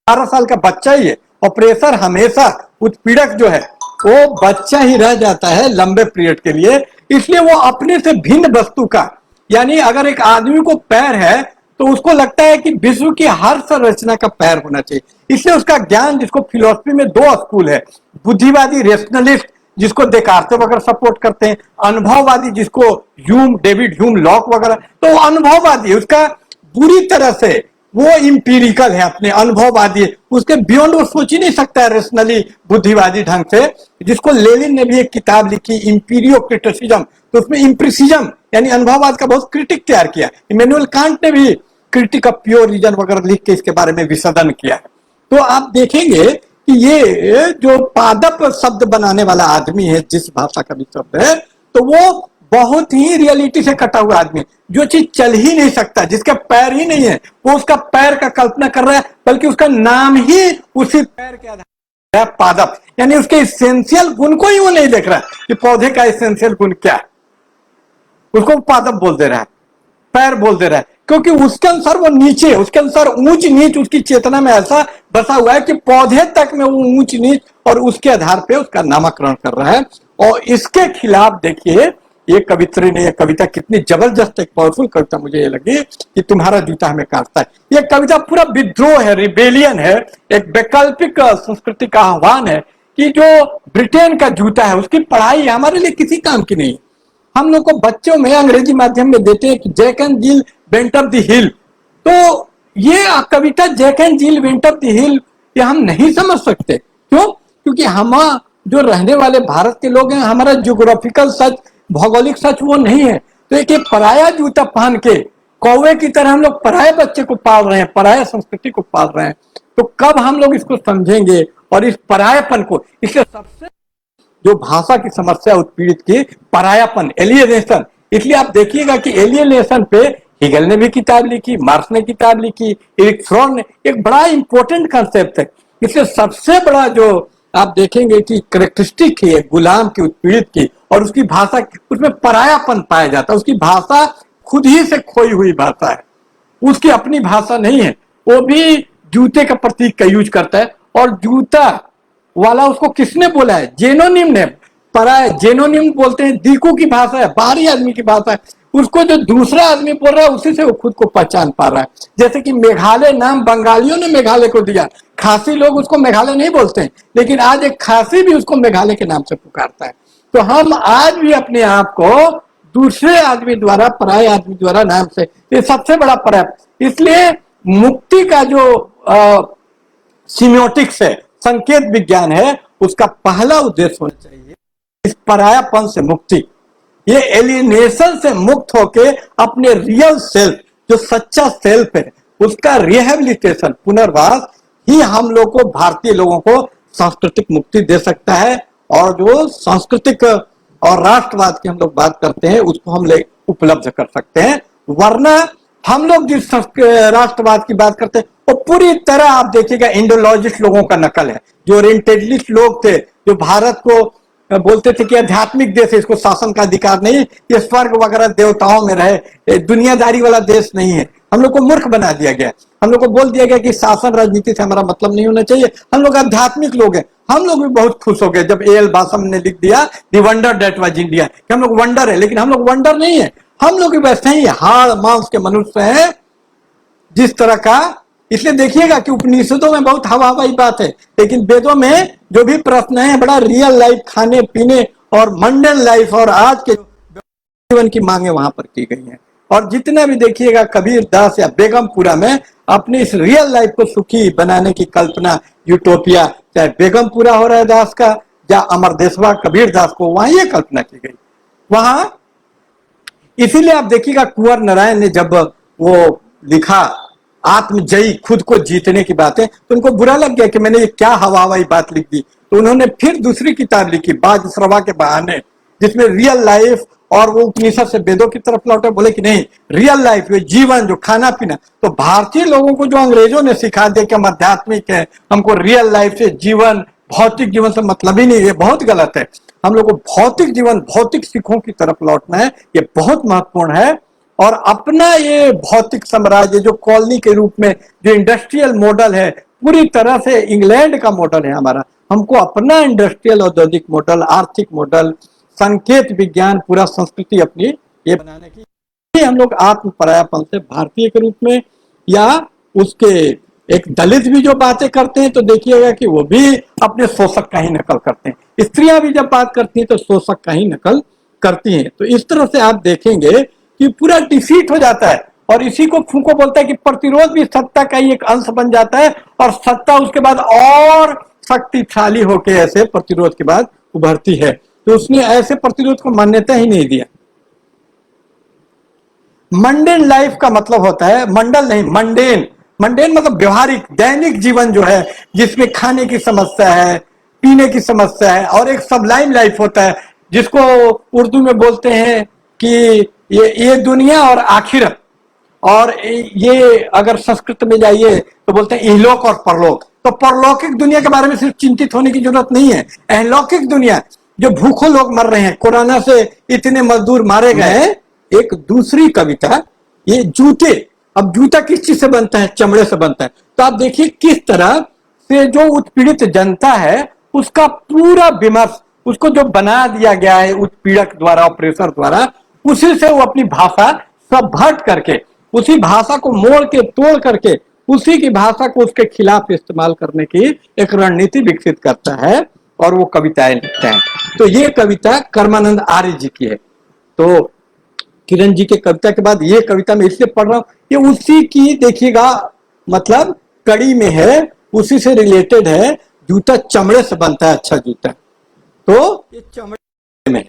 12 साल का बच्चा ही है। ऑपरेटर हमेशा उत्पीड़क जो है वो बच्चा ही रह जाता है लंबे पीरियड के लिए, इसलिए वो अपने से भिन्न वस्तु का, यानी अगर एक आदमी को पैर है तो उसको लगता है कि विश्व की हर संरचना का पैर होना चाहिए। इसलिए उसका ज्ञान, जिसको फिलोसफी में दो स्कूल है, बुद्धिवादी रेशनलिस्ट जिसको देकार्ते वगैरह सपोर्ट करते हैं, अनुभववादी जिसको ह्यूम, डेविड ह्यूम, लॉक वगैरह, तो अनुभववादी उसका बुरी तरह से वो इंपीरिकल है, अपने अनुभववादी, उसके बियॉन्ड वो सोच ही नहीं सकता है रेशनली, बुद्धिवादी ढंग से। जिसको लेनिन ने भी एक किताब लिखी इंपीरियो क्रिटिसिज्म, तो उसमें इंप्रिसिज्म यानी अनुभववाद का बहुत क्रिटिक तैयार किया। इमैनुअल कांट ने भी क्रिटिक ऑफ प्योर रीजन वगैरह लिख के इसके बारे में विसदन किया है। तो आप देखेंगे कि ये जो पादप शब्द बनाने वाला आदमी है, जिस भाषा का भी शब्द है, तो वो बहुत ही रियलिटी से कटा हुआ आदमी, जो चीज चल ही नहीं सकता, जिसका पैर ही नहीं है, वो उसका पैर का कल्पना कर रहा है, बल्कि उसका नाम ही उसी पैर के आधार है पादप, यानी उसके इसेंशियल गुण को ही वो नहीं देख रहा है कि पौधे का इसेंशियल गुण क्या है, उसको पादप बोल दे रहा है, पैर बोल दे रहा है, क्योंकि उसके अनुसार वो नीचे, उसके अनुसार ऊंच नीच उसकी चेतना में ऐसा बसा हुआ है कि पौधे तक में वो ऊंच नीच और उसके आधार पे उसका नामकरण कर रहा है। और इसके खिलाफ देखिए ये कवित्री ने, ये कविता कितनी जबरदस्त, एक पावरफुल कविता मुझे ये लगी कि तुम्हारा जूता हमें काटता है। ये कविता पूरा विद्रोह है, रिबेलियन है, एक वैकल्पिक संस्कृति का आह्वान है कि जो ब्रिटेन का जूता है उसकी पढ़ाई हमारे लिए किसी काम की नहीं। हम लोग को बच्चों में अंग्रेजी माध्यम में देते हैं कि Jack and Jill went up the hill, तो ये कविता Jack and Jill went up the hill ये हम नहीं समझ सकते। क्यों? क्योंकि हम जो रहने वाले भारत के लोग हैं, हमारा ज्योग्राफिकल सच, भौगोलिक सच वो नहीं है। तो एक पराया जूता पहन के कौवे की तरह हम लोग पराये बच्चे को पाल रहे हैं, पराया संस्कृति को पाल रहे हैं, तो कब हम लोग इसको समझेंगे और इस परायापन को। इसलिए सबसे जो भाषा की समस्या उत्पीड़ित की, परायापन, एलियनेशन। इसलिए आप देखिएगा कि एलियनेशन पे हेगल ने भी किताब लिखी, मार्क्स ने किताब लिखी, एरिक फ्रॉड ने, एक बड़ा इंपॉर्टेंट कंसेप्ट है। इसलिए सबसे बड़ा जो आप देखेंगे कि करेक्टरिस्टिक है गुलाम की, उत्पीड़ित की, और उसकी भाषा, उसमें परायापन पाया जाता है। उसकी भाषा खुद ही से खोई हुई भाषा है, उसकी अपनी भाषा नहीं है। वो भी जूते का प्रतीक का यूज करता है, और जूता वाला उसको किसने बोला है? जेनोनिम ने। पराया जेनोनिम बोलते हैं, दीकू की भाषा है, बाहरी आदमी की भाषा है। उसको जो दूसरा आदमी बोल रहा है उसी से वो खुद को पहचान पा रहा है। जैसे कि मेघालय नाम बंगालियों ने मेघालय को दिया, खासी लोग उसको मेघालय नहीं बोलते हैं, लेकिन आज एक खासी भी उसको मेघालय के नाम से पुकारता है। तो हम आज भी अपने आप को दूसरे आदमी द्वारा, पराये आदमी द्वारा नाम से, ये सबसे बड़ा पराया। इसलिए मुक्ति का जो सिम्योटिक्स है, संकेत विज्ञान है, उसका पहला उद्देश्य होना चाहिए इस परायापन से मुक्ति, ये एलिनेशन से मुक्त होके अपने रियल सेल्फ, जो सच्चा सेल्फ है, उसका रिहेबिलिटेशन, पुनर्वास ही हम लोग को, भारतीय लोगों को सांस्कृतिक मुक्ति दे सकता है। और जो सांस्कृतिक और राष्ट्रवाद की हम लोग बात करते हैं उसको हम उपलब्ध कर सकते हैं। वरना हम लोग जिस राष्ट्रवाद की बात करते हैं वो पूरी तरह आप देखिएगा इंडोलॉजिस्ट लोगों का नकल है। जो ओरिएंटलिस्ट लोग थे, जो भारत को बोलते थे कि आध्यात्मिक देश है, इसको शासन का अधिकार नहीं, ये स्वर्ग वगैरह देवताओं में रहे, दुनियादारी वाला देश नहीं है, हम लोग को मूर्ख बना दिया गया। हम लोग को बोल दिया गया कि शासन राजनीति से हमारा मतलब नहीं होना चाहिए, हम लोग आध्यात्मिक लोग हैं। हम लोग भी बहुत खुश हो गए जब ए एल बासम ने लिख दिया दी वंडर दैट वाज इंडिया, कि हम लोग वंडर है, लेकिन हम लोग वंडर नहीं है, हम लोग भी वैसे ही हाड़ मांस के मनुष्य हैं जिस तरह का। इसलिए देखिएगा कि उपनिषदों में बहुत हवाई बात है, लेकिन वेदों में जो भी प्रश्न है बड़ा रियल लाइफ, खाने पीने और मंडल लाइफ और आज के जीवन की मांगे वहां पर की गई हैं। और जितना भी देखिएगा कबीर दास या बेगमपुरा में अपनी इस रियल लाइफ को सुखी बनाने की कल्पना, यूटोपिया, चाहे बेगमपुरा हो रहा है दास का या अमरदेशवा कबीर दास को, वहां ये कल्पना की गई वहां। इसीलिए आप देखिएगा कुंवर नारायण ने जब वो लिखा आत्मजयी, खुद को जीतने की बातें, तो उनको बुरा लग गया कि मैंने ये क्या हवाई बात लिख दी। तो उन्होंने फिर दूसरी किताब लिखी बाजसरवा के बहाने, जिसमें रियल लाइफ, और वो उपनिषद से वेदों की तरफ लौटे, बोले कि नहीं, रियल लाइफ, ये जीवन, जो खाना पीना। तो भारतीय लोगों को जो अंग्रेजों ने सिखा दिया कि हम आध्यात्मिक है, हमको रियल लाइफ से, जीवन, भौतिक जीवन से मतलब ही नहीं, ये बहुत गलत है। हम लोग को भौतिक जीवन, भौतिक सीखों की तरफ लौटना है, ये बहुत महत्वपूर्ण है। और अपना ये भौतिक साम्राज्य जो कॉलोनी के रूप में, जो इंडस्ट्रियल मॉडल है, पूरी तरह से इंग्लैंड का मॉडल है हमारा। हमको अपना इंडस्ट्रियल औद्योगिक मॉडल, आर्थिक मॉडल, संकेत विज्ञान, पूरा संस्कृति अपनी ये बनाने की, हम लोग आत्म परायापन से भारतीय के रूप में, या उसके एक दलित भी जो बातें करते हैं तो देखिएगा कि वो भी अपने शोषक का ही नकल करते हैं। स्त्रियां भी जब बात करती हैं तो शोषक का ही नकल करती हैं। तो इस तरह से आप देखेंगे कि पूरा डिफीट हो जाता है। और इसी को फूको बोलता है कि प्रतिरोध भी सत्ता का ही एक अंश बन जाता है, और सत्ता उसके बाद और शक्तिशाली होकर ऐसे प्रतिरोध के बाद उभरती है। तो उसने ऐसे प्रतिरोध को मान्यता ही नहीं दिया। मंडेन लाइफ का मतलब होता है, मंडल नहीं, मंडेन। मंडेन मतलब व्यवहारिक, दैनिक जीवन जो है, जिसमें खाने की समस्या है, पीने की समस्या है, और एक सबलाइम लाइफ होता है, जिसको उर्दू में बोलते हैं कि ये दुनिया और आखिरत। और ये अगर संस्कृत में जाइए तो बोलते हैं इहलोक और परलोक। तो परलौकिक दुनिया के बारे में सिर्फ चिंतित होने की जरूरत नहीं है। अहलौकिक दुनिया, जो भूखों लोग मर रहे हैं, कोरोना से इतने मजदूर मारे गए हैं। एक दूसरी कविता, ये जूते, अब जूता किस चीज से बनता है? चमड़े से बनता है। तो आप देखिए किस तरह से जो उत्पीड़ित जनता है उसका पूरा विमर्श, उसको जो बना दिया गया है उत्पीड़क द्वारा, ऑपरेसर द्वारा, उसी से वो अपनी भाषा सबभट करके, उसी भाषा को मोड़ के तोड़ करके, उसी की भाषा को उसके खिलाफ इस्तेमाल करने की एक रणनीति विकसित करता है, और वो कविताएं लिखते हैं। तो ये कविता कर्मानंद आर्य जी की है। तो किरण जी के कविता के बाद ये कविता मैं इसलिए पढ़ रहा हूं, ये उसी की देखिएगा, मतलब कड़ी में है, उसी से रिलेटेड है। जूता चमड़े से बनता है, अच्छा जूता। तो ये चमड़े में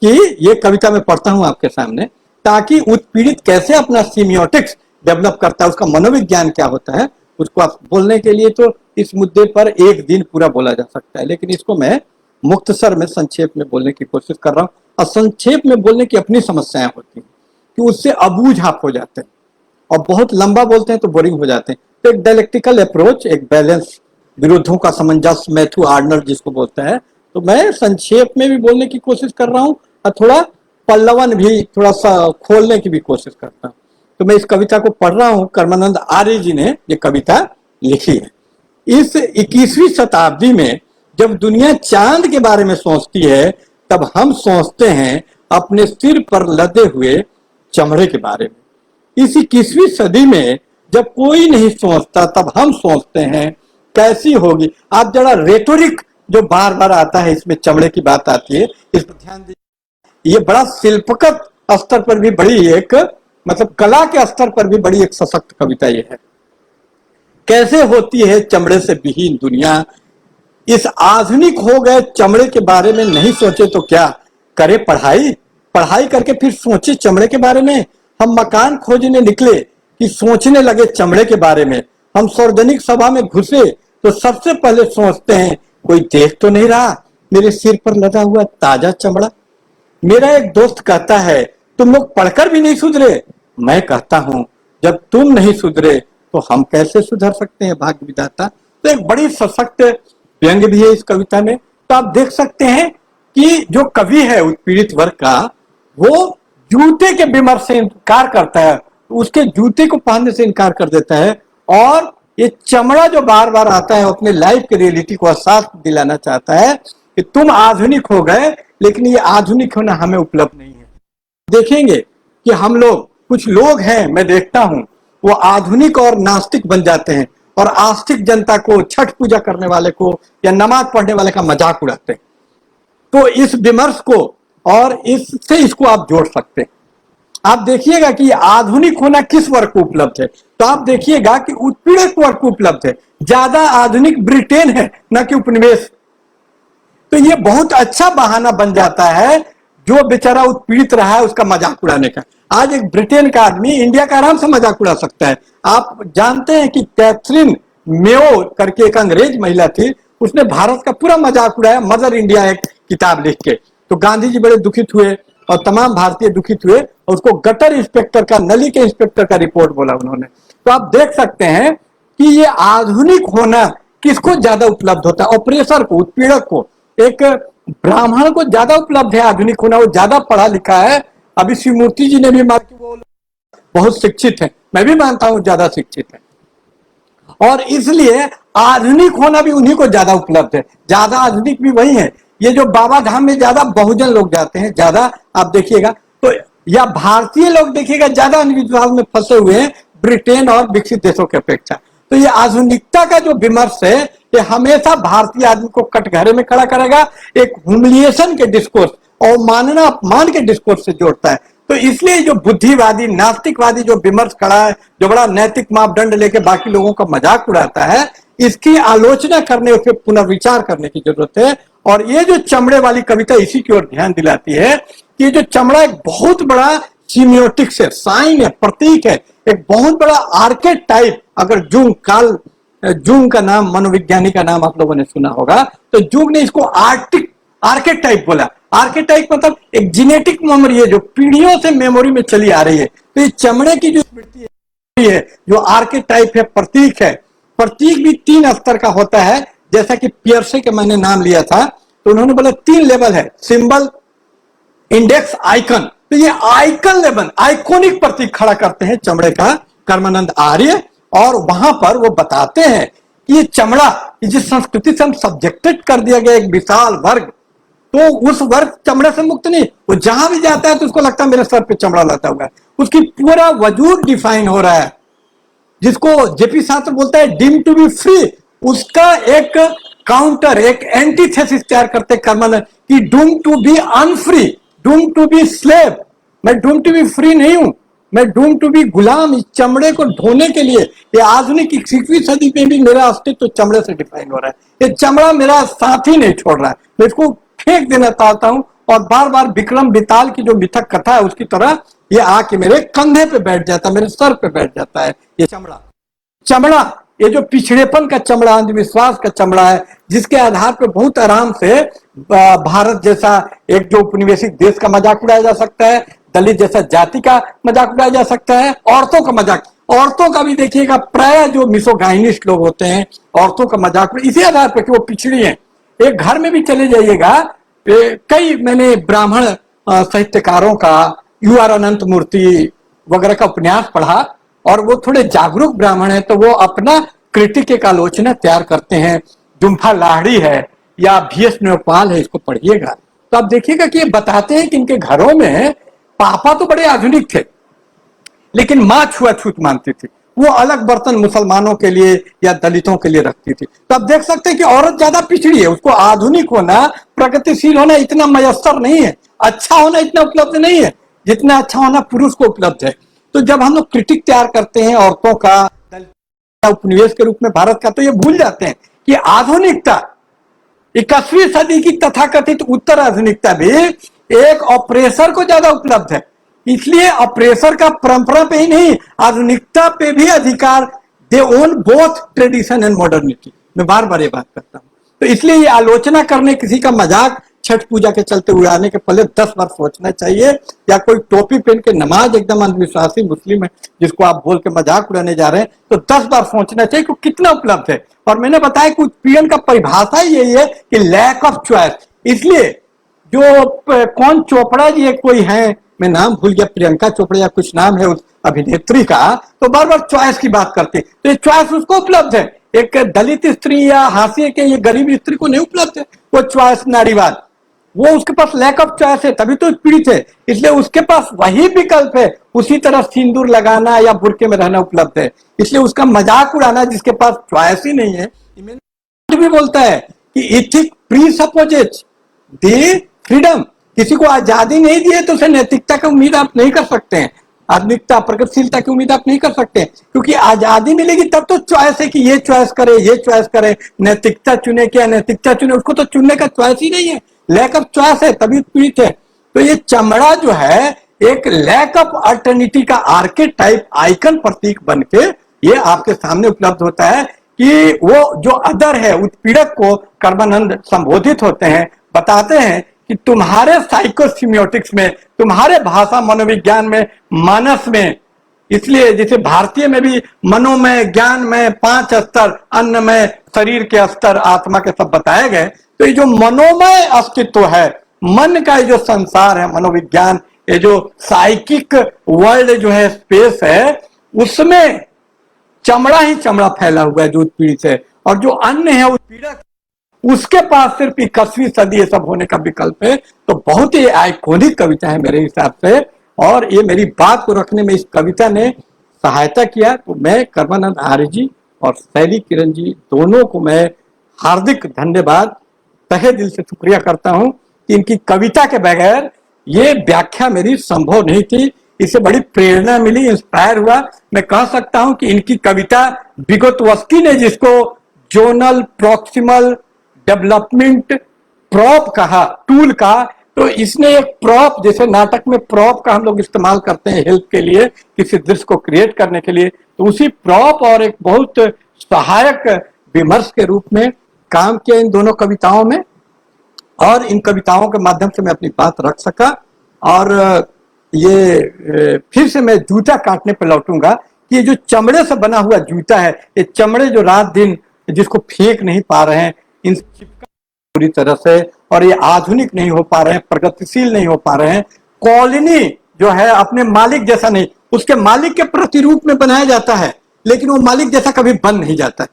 कि ये कविता मैं पढ़ता हूं आपके सामने, ताकि उत्पीड़ित कैसे अपना सीमियोटिक्स डेवलप करता है, उसका मनोविज्ञान क्या होता है, उसको आप बोलने के लिए तो इस मुद्दे पर एक दिन पूरा बोला जा सकता है, लेकिन इसको मैं मुख्तसर में, संक्षेप में बोलने की कोशिश कर रहा हूं। और संक्षेप में बोलने की अपनी समस्याएं होती हैं कि उससे अबूझ आप हो जाते हैं, और बहुत लंबा बोलते हैं तो बोरिंग हो जाते हैं। तो एक डायलेक्टिकल अप्रोच, एक बैलेंस, विरोधों का सामंजस्य, मैथ्यू आर्नल्ड जिसको बोलता है। तो मैं संक्षेप में भी बोलने की कोशिश कर रहा हूं, और थोड़ा पल्लवन भी थोड़ा सा खोलने की भी कोशिश करता हूं। तो मैं इस कविता को पढ़ रहा हूं, कर्मानंद आर्य जी ने ये कविता लिखी है। इस 21वीं शताब्दी में जब दुनिया चांद के बारे में सोचती है, तब हम सोचते हैं अपने सिर पर लदे हुए चमड़े के बारे में। इस 21वीं सदी में जब कोई नहीं सोचता, तब हम सोचते हैं कैसी होगी। आप जरा रेटोरिक जो बार बार आता है, इसमें चमड़े की बात आती है, इस पर ध्यान दीजिए। ये बड़ा शिल्पगत स्तर पर भी बड़ी एक, मतलब कला के स्तर पर भी बड़ी एक सशक्त कविता ये है। कैसे होती है चमड़े से विहीन दुनिया, इस आधुनिक हो गए चमड़े के बारे में नहीं सोचे तो क्या करे पढ़ाई। पढ़ाई करके फिर सोचे चमड़े के बारे में। हम मकान खोजने निकले कि सोचने लगे चमड़े के बारे में। हम सार्वजनिक सभा में घुसे तो सबसे पहले सोचते हैं कोई देख तो नहीं रहा मेरे सिर पर लगा हुआ ताजा चमड़ा। मेरा एक दोस्त कहता है तुम लोग पढ़कर भी नहीं सुधरे। मैं कहता हूं जब तुम नहीं सुधरे तो हम कैसे सुधर सकते हैं भाग्य विधाता। तो एक बड़ी सशक्त व्यंग भी है इस कविता में। तो आप देख सकते हैं कि जो कवि है उत्पीड़ित वर्ग का, वो जूते के विमर्श से इनकार करता है, उसके जूते को पहनने से इनकार कर देता है, और ये चमड़ा जो बार बार आता है अपने लाइफ के रियलिटी को एहसास दिलाना चाहता है कि तुम आधुनिक हो गए, लेकिन ये आधुनिक होना हमें उपलब्ध नहीं है। देखेंगे कि हम लोग, कुछ लोग हैं, मैं देखता हूं, वो आधुनिक और नास्तिक बन जाते हैं, और आस्तिक जनता को, छठ पूजा करने वाले को या नमाज पढ़ने वाले का मजाक उड़ाते हैं। तो इस विमर्श को और इससे इसको आप जोड़ सकते हैं। आप देखिएगा कि आधुनिक होना किस वर्ग को उपलब्ध है। तो आप देखिएगा कि उत्पीड़क वर्ग को उपलब्ध है। ज्यादा आधुनिक ब्रिटेन है, न कि उपनिवेश। तो ये बहुत अच्छा बहाना बन जाता है जो बेचारा उत्पीड़ित रहा है उसका मजाक उड़ाने का। आज एक ब्रिटेन का आदमी इंडिया का आराम से मजाक उड़ा सकता है। आप जानते हैं कि कैथरीन मेयो करके एक अंग्रेज महिला थी, उसने भारत का पूरा मजाक उड़ाया, मदर इंडिया एक किताब लिख के। तो गांधी जी बड़े दुखित हुए और तमाम भारतीय दुखित हुए और उसको गटर इंस्पेक्टर का, नली के इंस्पेक्टर का रिपोर्ट बोला उन्होंने। तो आप देख सकते हैं कि ये आधुनिक होना किसको ज्यादा उपलब्ध होता है? ऑपरेसर को, उत्पीड़क को। एक ब्राह्मण को ज्यादा उपलब्ध है आधुनिक होना, वो ज्यादा पढ़ा लिखा है। अभी शिवमूर्ति जी ने भी माना कि वो बहुत शिक्षित है, मैं भी मानता हूं ज्यादा शिक्षित है, और इसलिए आधुनिक होना भी उन्हीं को ज्यादा उपलब्ध है। ज्यादा आधुनिक भी वही है। ये जो बाबा धाम में ज्यादा बहुजन लोग जाते हैं, ज्यादा आप देखिएगा तो, या भारतीय लोग देखिएगा ज्यादा अंधविश्वास में फंसे हुए हैं ब्रिटेन और विकसित देशों की अपेक्षा। तो ये आधुनिकता का जो विमर्श है, ये हमेशा भारतीय आदमी को कटघरे में खड़ा करेगा, एक ह्यूमिलिएशन के डिस्कोर्स और मानना अपमान के डिस्कोर्स से जोड़ता है। तो इसलिए जो बुद्धिवादी, नास्तिकवादी जो विमर्श खड़ा है, जो बड़ा नैतिक मापदंड लेके बाकी लोगों का मजाक उड़ाता है, इसकी आलोचना करने, उस पर पुनर्विचार करने की जरूरत है। और ये जो चमड़े वाली कविता इसी की ओर ध्यान दिलाती है कि ये जो चमड़ा एक बहुत बड़ा सीमियोटिक्स है, साइन है, प्रतीक है, एक बहुत बड़ा आर्केटाइप। अगर जूंग का नाम, मनोविज्ञानी का नाम आप लोगों ने सुना होगा, तो जूंग ने इसको आर्केटाइप बोला। आर्केटाइप मतलब एक जेनेटिक मेमोरी है जो पीढ़ियों से मेमोरी में चली आ रही है। तो ये चमड़े की जो स्मृति है, जो आर्केटाइप है, प्रतीक है। प्रतीक भी 3 स्तर का होता है, जैसा कि पियर्से के मैंने नाम लिया था, तो उन्होंने बोला 3 लेवल है, सिंबल, इंडेक्स, आइकन। तो ये आइकन लेवल, आइकॉनिक प्रतीक खड़ा करते हैं चमड़े का कर्मानंद आर्य, और वहां पर वो बताते हैं कि ये चमड़ा, जिस संस्कृति से हम सब्जेक्टेड कर दिया गया एक विशाल वर्ग, तो उस वर्ग चमड़े से मुक्त नहीं। वो जहां भी जाता है तो उसको लगता है मेरे सर पे चमड़ा लगा हुआ है, उसकी पूरा वजूद डिफाइन हो रहा है। जिसको जेपी शास्त्र बोलता है डीम टू बी फ्री, उसका एक काउंटर, एक एंटीथेसिस तैयार करते कर्मानंद कि doomed to be unfree, doomed to be slave. मैं डूम टू बी फ्री नहीं हूं, मैं डूम टू बी गुलाम। इस चमड़े को ढोने के लिए ये आधुनिक 21वीं सदी में भी मेरा अस्तित्व चमड़े से डिफाइन हो रहा है। ये चमड़ा मेरा साथ ही नहीं छोड़ रहा है, मैं इसको फेंक देना चाहता हूं। और बार बार विक्रम बेताल की जो मिथक कथा है उसकी तरह ये आके मेरे कंधे पे बैठ जाता है, मेरे सर पे बैठ जाता है। ये चमड़ा ये जो पिछड़ेपन का चमड़ा, अंधविश्वास का चमड़ा है, जिसके आधार पर बहुत आराम से भारत जैसा एक जो उपनिवेशिक देश का मजाक उड़ाया जा सकता है, दलित जैसा जाति का मजाक उड़ाया जा सकता है, औरतों का मजाक, औरतों का भी देखिएगा, प्राय जो मिसोगाइनिस्ट लोग होते हैं, औरतों का मजाक इसी आधार पर कि वो पिछड़ी हैं। एक घर में भी चले जाइएगा, कई मैंने ब्राह्मण साहित्यकारों का, यू आर अनंत मूर्ति वगैरह का उपन्यास पढ़ा, और वो थोड़े जागरूक ब्राह्मण हैं, तो वो अपना क्रिटिक एक आलोचना तैयार करते हैं। जुम्फा लाहिड़ी है या VS नेपाल है, इसको पढ़िएगा तो आप देखिएगा कि ये बताते हैं कि इनके घरों में पापा तो बड़े आधुनिक थे, लेकिन माँ छुआछूत मानती थी। वो अलग बर्तन मुसलमानों के लिए या दलितों के लिए रखती थी। तो आप देख सकते हैं कि औरत ज्यादा पिछड़ी है, उसको आधुनिक होना, प्रगतिशील होना इतना मयस्सर नहीं है, अच्छा होना इतना उपलब्ध नहीं है जितना अच्छा होना पुरुष को उपलब्ध है। तो जब हम लोग क्रिटिक तैयार करते हैं औरतों का, उपनिवेश के रूप में भारत का, तो ये भूल जाते हैं कि आधुनिकता 21वीं सदी की तथाकथित उत्तर आधुनिकता भी एक ऑपरेसर को ज्यादा उपलब्ध है। इसलिए ऑपरेसर का परंपरा पे ही नहीं, आधुनिकता पे भी अधिकार, they own both tradition and modernity. मैं बार बार ये बात करता हूं। तो इसलिए ये आलोचना करने, किसी का मजाक छठ पूजा के चलते उड़ाने के पहले 10 बार सोचना चाहिए। या कोई टोपी पहन के नमाज एकदम अंधविश्वासी मुस्लिम है जिसको आप बोल के मजाक उड़ाने जा रहे हैं, तो 10 बार सोचना चाहिए कि कितना उपलब्ध है। और मैंने बताया कि उत्पीड़न का परिभाषा यही है कि लैक ऑफ चॉइस। इसलिए जो कौन चोपड़ा जी कोई है, मैं नाम भूल गया, प्रियंका चोपड़ा या कुछ नाम है उस अभिनेत्री का, तो बार बार चॉइस की बात करती है। तो ये चॉइस उसको उपलब्ध है, एक दलित स्त्री या हाशिए के ये गरीब स्त्री को नहीं उपलब्ध है वो चॉइस, नारीवाद। वो उसके पास लैक ऑफ चॉइस है, तभी तो पीड़ित है। इसलिए उसके पास वही विकल्प है, उसी तरह सिंदूर लगाना या बुरके में रहना उपलब्ध है। इसलिए उसका मजाक उड़ाना जिसके पास चॉइस ही नहीं है। भी बोलता है कि इथिक प्रीसपोजेस दी फ्रीडम, किसी को आजादी नहीं दी है तो उसे नैतिकता की उम्मीद आप नहीं कर सकते हैं, आधुनिकता, प्रगतिशीलता की उम्मीद आप नहीं कर सकते हैं। क्योंकि आजादी मिलेगी तब तो चॉइस है कि ये चॉइस करे, ये चॉइस करे, नैतिकता चुने क्या नैतिकता चुने, उसको तो चुनने का चॉइस ही नहीं है, लैक ऑफ चॉइस है, तभी पीड़ित है। तो ये चमड़ा जो है एक लैक ऑफ अल्टरनेटिव का आर्केटाइप आइकन प्रतीक बन के ये आपके सामने उपलब्ध होता है कि वो जो अदर है, उत्पीड़क को कर्मानंद संबोधित होते हैं, बताते हैं कि तुम्हारे साइकोसिमियोटिक्स में, तुम्हारे भाषा मनोविज्ञान में, मानस में, इसलिए जैसे भारतीय में भी मनोमय, ज्ञान में 5 स्तर, अन्न में शरीर के स्तर, आत्मा के सब बताए गए। तो ये जो मनोमय अस्तित्व है, मन का जो संसार है, मनोविज्ञान, ये जो साइकिक वर्ल्ड जो है, स्पेस है, उसमें चमड़ा ही चमड़ा फैला हुआ है जो उत्पीड़ित है, और जो अन्य है उत्पीड़क, उसके पास सिर्फ 21वीं सदी ये सब होने का विकल्प है। तो बहुत ही आइकॉनिक कविता है मेरे हिसाब से, और ये मेरी बात को रखने में इस कविता ने सहायता किया। तो मैं कर्मानंद आर्य जी और शैली किरण जी दोनों को मैं हार्दिक धन्यवाद, तहे दिल से शुक्रिया करता हूं कि इनकी कविता के बगैर ये व्याख्या मेरी संभव नहीं थी। इससे बड़ी प्रेरणा मिली, इंस्पायर हुआ। मैं कह सकता हूं कि इनकी कविता, विगोत्वस्की ने जिसको जोनल प्रॉक्सिमल डेवलपमेंट प्रॉप कहा, टूल का, तो इसने एक प्रॉप, जैसे नाटक में प्रॉप का हम लोग इस्तेमाल करते हैं हेल्प के लिए, किसी दृश्य को क्रिएट करने के लिए, तो उसी प्रॉप और एक बहुत सहायक विमर्श के रूप में काम किया इन दोनों कविताओं में, और इन कविताओं के माध्यम से मैं अपनी बात रख सका। और ये फिर से मैं जूता काटने पर लौटूंगा कि ये जो चमड़े से बना हुआ जूता है, ये चमड़े जो रात दिन जिसको फेंक नहीं पा रहे हैं, इन चिपका पूरी तरह से, और ये आधुनिक नहीं हो पा रहे हैं, प्रगतिशील नहीं हो पा रहे हैं। कॉलोनी जो है अपने मालिक जैसा नहीं, उसके मालिक के प्रतिरूप में बनाया जाता है, लेकिन वो मालिक जैसा कभी बन नहीं जाता है,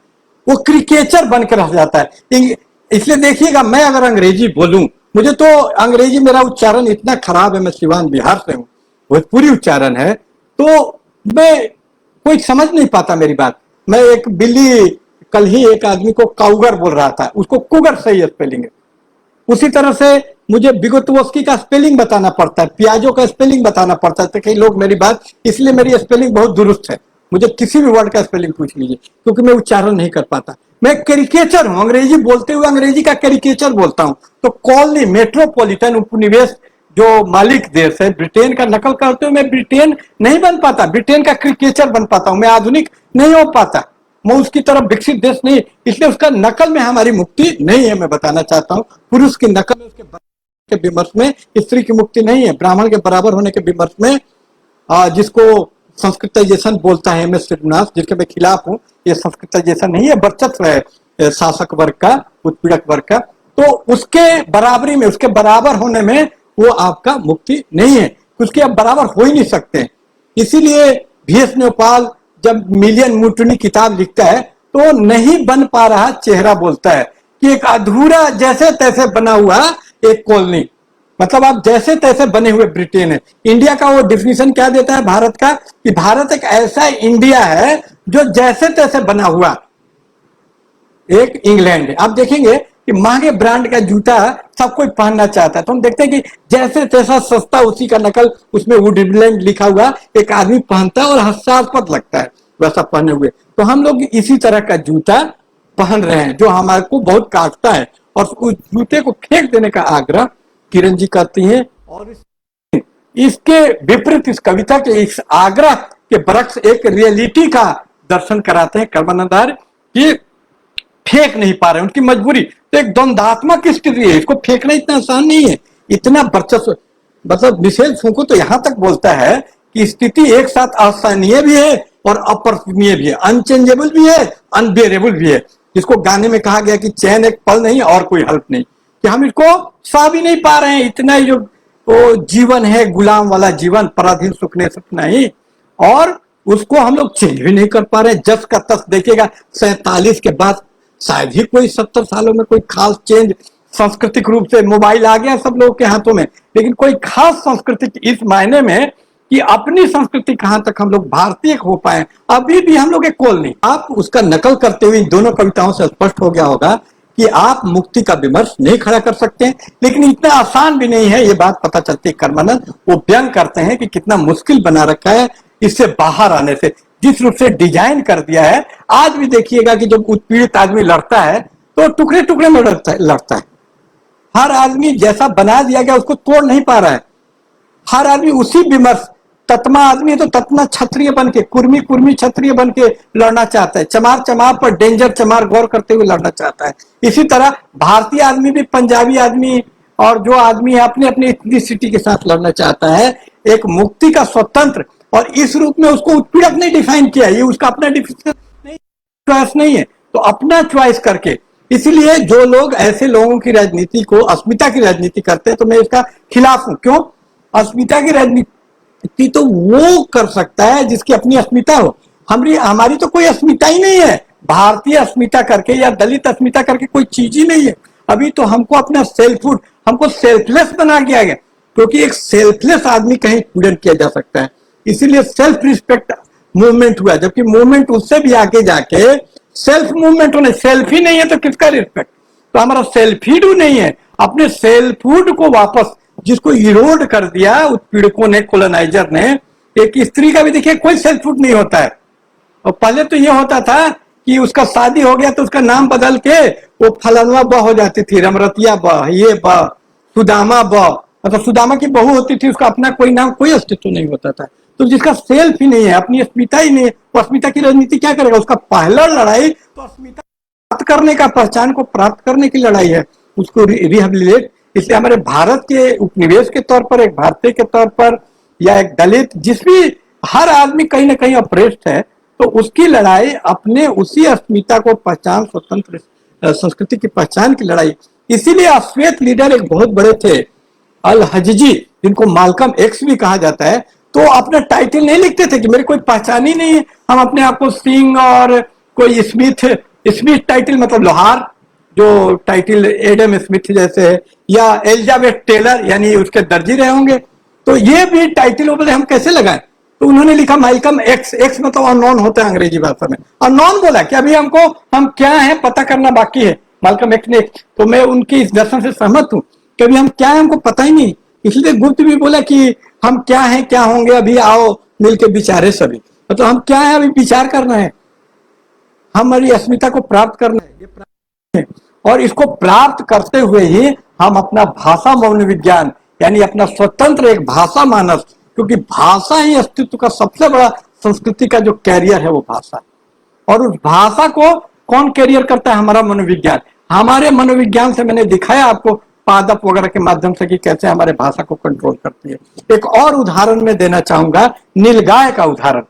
वो क्रिकेचर बनकर रह जाता है। इसलिए देखिएगा, मैं अगर अंग्रेजी बोलूं, मुझे तो अंग्रेजी, मेरा उच्चारण इतना खराब है, मैं सिवान बिहार से हूँ, भोजपुरी उच्चारण है, तो मैं कोई समझ नहीं पाता मेरी बात। मैं एक बिल्ली, कल ही एक आदमी को काउगर बोल रहा था, उसको कुगर सही स्पेलिंग है। उसी तरह से मुझे विगोत्वस्की का स्पेलिंग बताना पड़ता है, पियाजो का स्पेलिंग बताना पड़ता है, तो कई लोग मेरी बात, इसलिए मेरी स्पेलिंग बहुत दुरुस्त है। मुझे किसी भी वर्ड का स्पेलिंग पूछ लीजिए, क्योंकि मैं उच्चारण नहीं कर पाता। मैं कैरिकेचर हूं, अंग्रेजी बोलते हुए अंग्रेजी का कैरिकेचर बोलता हूं। तो कॉलोनी, मेट्रोपॉलिटन उपनिवेश जो मालिक देश है, ब्रिटेन का नकल करते हुए मैं ब्रिटेन नहीं बन पाता, ब्रिटेन का क्रिकेचर बन पाता हूं, मैं आधुनिक नहीं हो पाता, मैं उसकी तरफ विकसित देश नहीं, इसलिए उसका नकल में हमारी मुक्ति नहीं है। मैं बताना चाहता हूं, पुरुष की नकल में, उसके के विमर्श में स्त्री की मुक्ति नहीं है। ब्राह्मण के बराबर होने के विमर्श में, जिसको संस्कृताइजेशन बोलता है एम एस श्रीनिवास, जिसके मैं खिलाफ हूं, ये संस्कृताइजेशन नहीं है, वर्चस्व है शासक वर्ग का, उत्पीड़क वर्ग का, तो उसके बराबरी में, उसके बराबर होने में वो आपका मुक्ति नहीं है, उसके आप बराबर हो ही नहीं सकते। इसीलिए VS नेपाल जब मिलियन मुटनी किताब लिखता है, तो नहीं बन पा रहा चेहरा बोलता है कि एक अधूरा जैसे तैसे बना हुआ एक कॉलोनी, मतलब आप जैसे तैसे बने हुए ब्रिटेन है। इंडिया का वो डिफिनीशन क्या देता है भारत का, कि भारत एक ऐसा इंडिया है जो जैसे तैसे बना हुआ एक इंग्लैंड है। आप देखेंगे कि महंगे ब्रांड का जूता सब कोई पहनना चाहता है, तो हम देखते हैं कि जैसे तैसा सस्ता, उसी का नकल, उसमें वुडलैंड लिखा हुआ एक आदमी पहनता है और हास्यास्पद लगता है वैसा पहने हुए। तो हम लोग इसी तरह का जूता पहन रहे हैं जो हमारे को बहुत काटता है, और उस जूते को फेंक देने का आग्रह किरण जी करती हैं। और इसके विपरीत इस कविता के इस आग्रह के बरक्स एक रियलिटी का दर्शन कराते हैं कर्मानंद आर्य, कि फेंक नहीं पा रहे, उनकी मजबूरी। तो एक द्वंद्वात्मक स्थिति है, इसको फेंकना इतना आसान नहीं है, इतना वर्चस्व। मतलब मिशेल फूको तो यहां तक बोलता है कि स्थिति एक साथ असहनीय भी है और अपर्सनीय भी है, अनचेंजेबल भी है, अनबियरेबल भी है। जिसको गाने में कहा गया कि चैन एक पल नहीं और कोई हल्फ नहीं, कि हम इसको सा भी नहीं पा रहे हैं। इतना ही जो वो जीवन है, गुलाम वाला जीवन, पराधीन सुख ने सपना ही, और उसको हम लोग चेंज भी नहीं कर पा रहे हैं। जस का तस देखिएगा, 47 के बाद शायद ही कोई 70 सालों में कोई खास चेंज सांस्कृतिक रूप से, मोबाइल आ गया सब लोगों के हाथों में, लेकिन कोई खास सांस्कृतिक इस मायने में कि अपनी संस्कृति कहां तक हम लोग भारतीय हो पाए, अभी भी हम लोग एक कोल नहीं। आप उसका नकल करते हुए इन दोनों कविताओं से स्पष्ट हो गया होगा कि आप मुक्ति का विमर्श नहीं खड़ा कर सकते, लेकिन इतना आसान भी नहीं है, ये बात पता चलती है। कर्मानंद वो व्यंग करते हैं कि कितना मुश्किल बना रखा है इससे बाहर आने से, जिस रूप से डिजाइन कर दिया है। आज भी देखिएगा कि जब उत्पीड़ित आदमी लड़ता है तो टुकड़े टुकड़े में लड़ता है। हर आदमी जैसा बना दिया गया उसको तोड़ नहीं पा रहा है। हर आदमी उसी विमर्श, तत्मा आदमी है तो तत्मा क्षत्रिय बन के, कुर्मी कुर्मी क्षत्रिय बन के लड़ना चाहता है, चमार चमार पर डेंजर चमार गौर करते हुए लड़ना चाहता है। इसी तरह भारतीय आदमी भी पंजाबी आदमी और जो आदमी है अपने अपने इथनिसिटी के साथ लड़ना चाहता है, एक मुक्ति का स्वतंत्र, और इस रूप में उसको उत्पीड़क नहीं डिफाइन किया, ये उसका अपना डिफिनेशन नहीं, चॉइस नहीं है, तो अपना चॉइस करके। इसलिए जो लोग ऐसे लोगों की राजनीति को अस्मिता की राजनीति करते हैं तो मैं इसका खिलाफ हूं। क्यों? अस्मिता की राजनीति तो वो कर सकता है जिसकी अपनी अस्मिता हो, हमारी तो कोई अस्मिता ही नहीं है। भारतीय अस्मिता करके या दलित अस्मिता करके कोई चीज ही नहीं है। अभी तो हमको अपना सेल्फहुड, हमको सेल्फलेस बना दिया गया, क्योंकि एक सेल्फलेस आदमी कहीं पूजन किया जा सकता है, इसीलिए सेल्फ रिस्पेक्ट मूवमेंट हुआ, जबकि मूवमेंट उससे भी आगे जाके सेल्फ मूवमेंट होने, सेल्फ ही नहीं है तो किसका रिस्पेक्ट? तो हमारा सेल्फीड नहीं है, अपने सेल्फहुड को वापस, जिसको इरोड कर दिया उत्पीड़कों ने, कोलोनाइजर ने। एक स्त्री का भी देखिए कोई सेल्फहुड नहीं होता है, और पहले तो ये होता था कि उसका शादी हो गया तो उसका नाम बदल के वो फलानवा ब हो जाती थी, रमरतिया ब, ये ब, सुदामा ब, मतलब सुदामा की बहू होती थी, उसका अपना कोई नाम, कोई अस्तित्व नहीं होता था। तो जिसका सेल्फ ही नहीं है, अपनी अस्मिता ही नहीं है, वो अस्मिता की राजनीति क्या करेगा? उसका पहला लड़ाई तो अस्मिता प्राप्त करने का, पहचान को प्राप्त करने की लड़ाई है, उसको रिहेबिलिटेट। इसलिए हमारे भारत के उपनिवेश के तौर पर, एक भारतीय के तौर पर, या एक दलित, जिस भी, हर आदमी कहीं ना कहीं अप्रेस्ड है, तो उसकी लड़ाई अपने उसी अस्मिता को पहचान, स्वतंत्र संस्कृति की पहचान की लड़ाई। इसीलिए अश्वेत लीडर एक बहुत बड़े थे, अल हजजी, जिनको मालकम एक्स भी कहा जाता है, तो अपना टाइटल नहीं लिखते थे कि मेरी कोई पहचान ही नहीं है, हम अपने आप को सिंह और कोई स्मिथ, स्मिथ टाइटल मतलब लोहार, जो टाइटल एडम स्मिथ जैसे है, या एलिजाबेथ टेलर यानी उसके दर्जी रहे होंगे, तो ये भी टाइटल बोले हम कैसे लगाएं? तो उन्होंने लिखा मालकम एक्स, एक्स मतलब अननोन होता है अंग्रेजी भाषा में, अननोन बोला कि अभी हमको हम क्या है पता करना बाकी है, मालकम एक्स ने। तो मैं उनकी इस दर्शन से सहमत हूं कि अभी हम क्या है हमको पता ही नहीं, इसलिए गुप्त भी बोला कि हम क्या है क्या होंगे, अभी आओ मिलके विचारे सभी, मतलब हम क्या है अभी विचार करना है, हमारी अस्मिता को प्राप्त करना है, ये प्राप्त है, और इसको प्राप्त करते हुए ही हम अपना भाषा मौन विज्ञान, यानी अपना स्वतंत्र एक भाषा मानस, क्योंकि भाषा ही अस्तित्व का सबसे बड़ा, संस्कृति का जो कैरियर है वो भाषा, और उस भाषा को कौन कैरियर करता है? हमारा मनोविज्ञान। हमारे मनोविज्ञान से मैंने दिखाया आपको पादप वगैरह के माध्यम से कि कैसे हमारे भाषा को कंट्रोल करती है। एक और उदाहरण मैं देना चाहूंगा, नीलगाय का उदाहरण,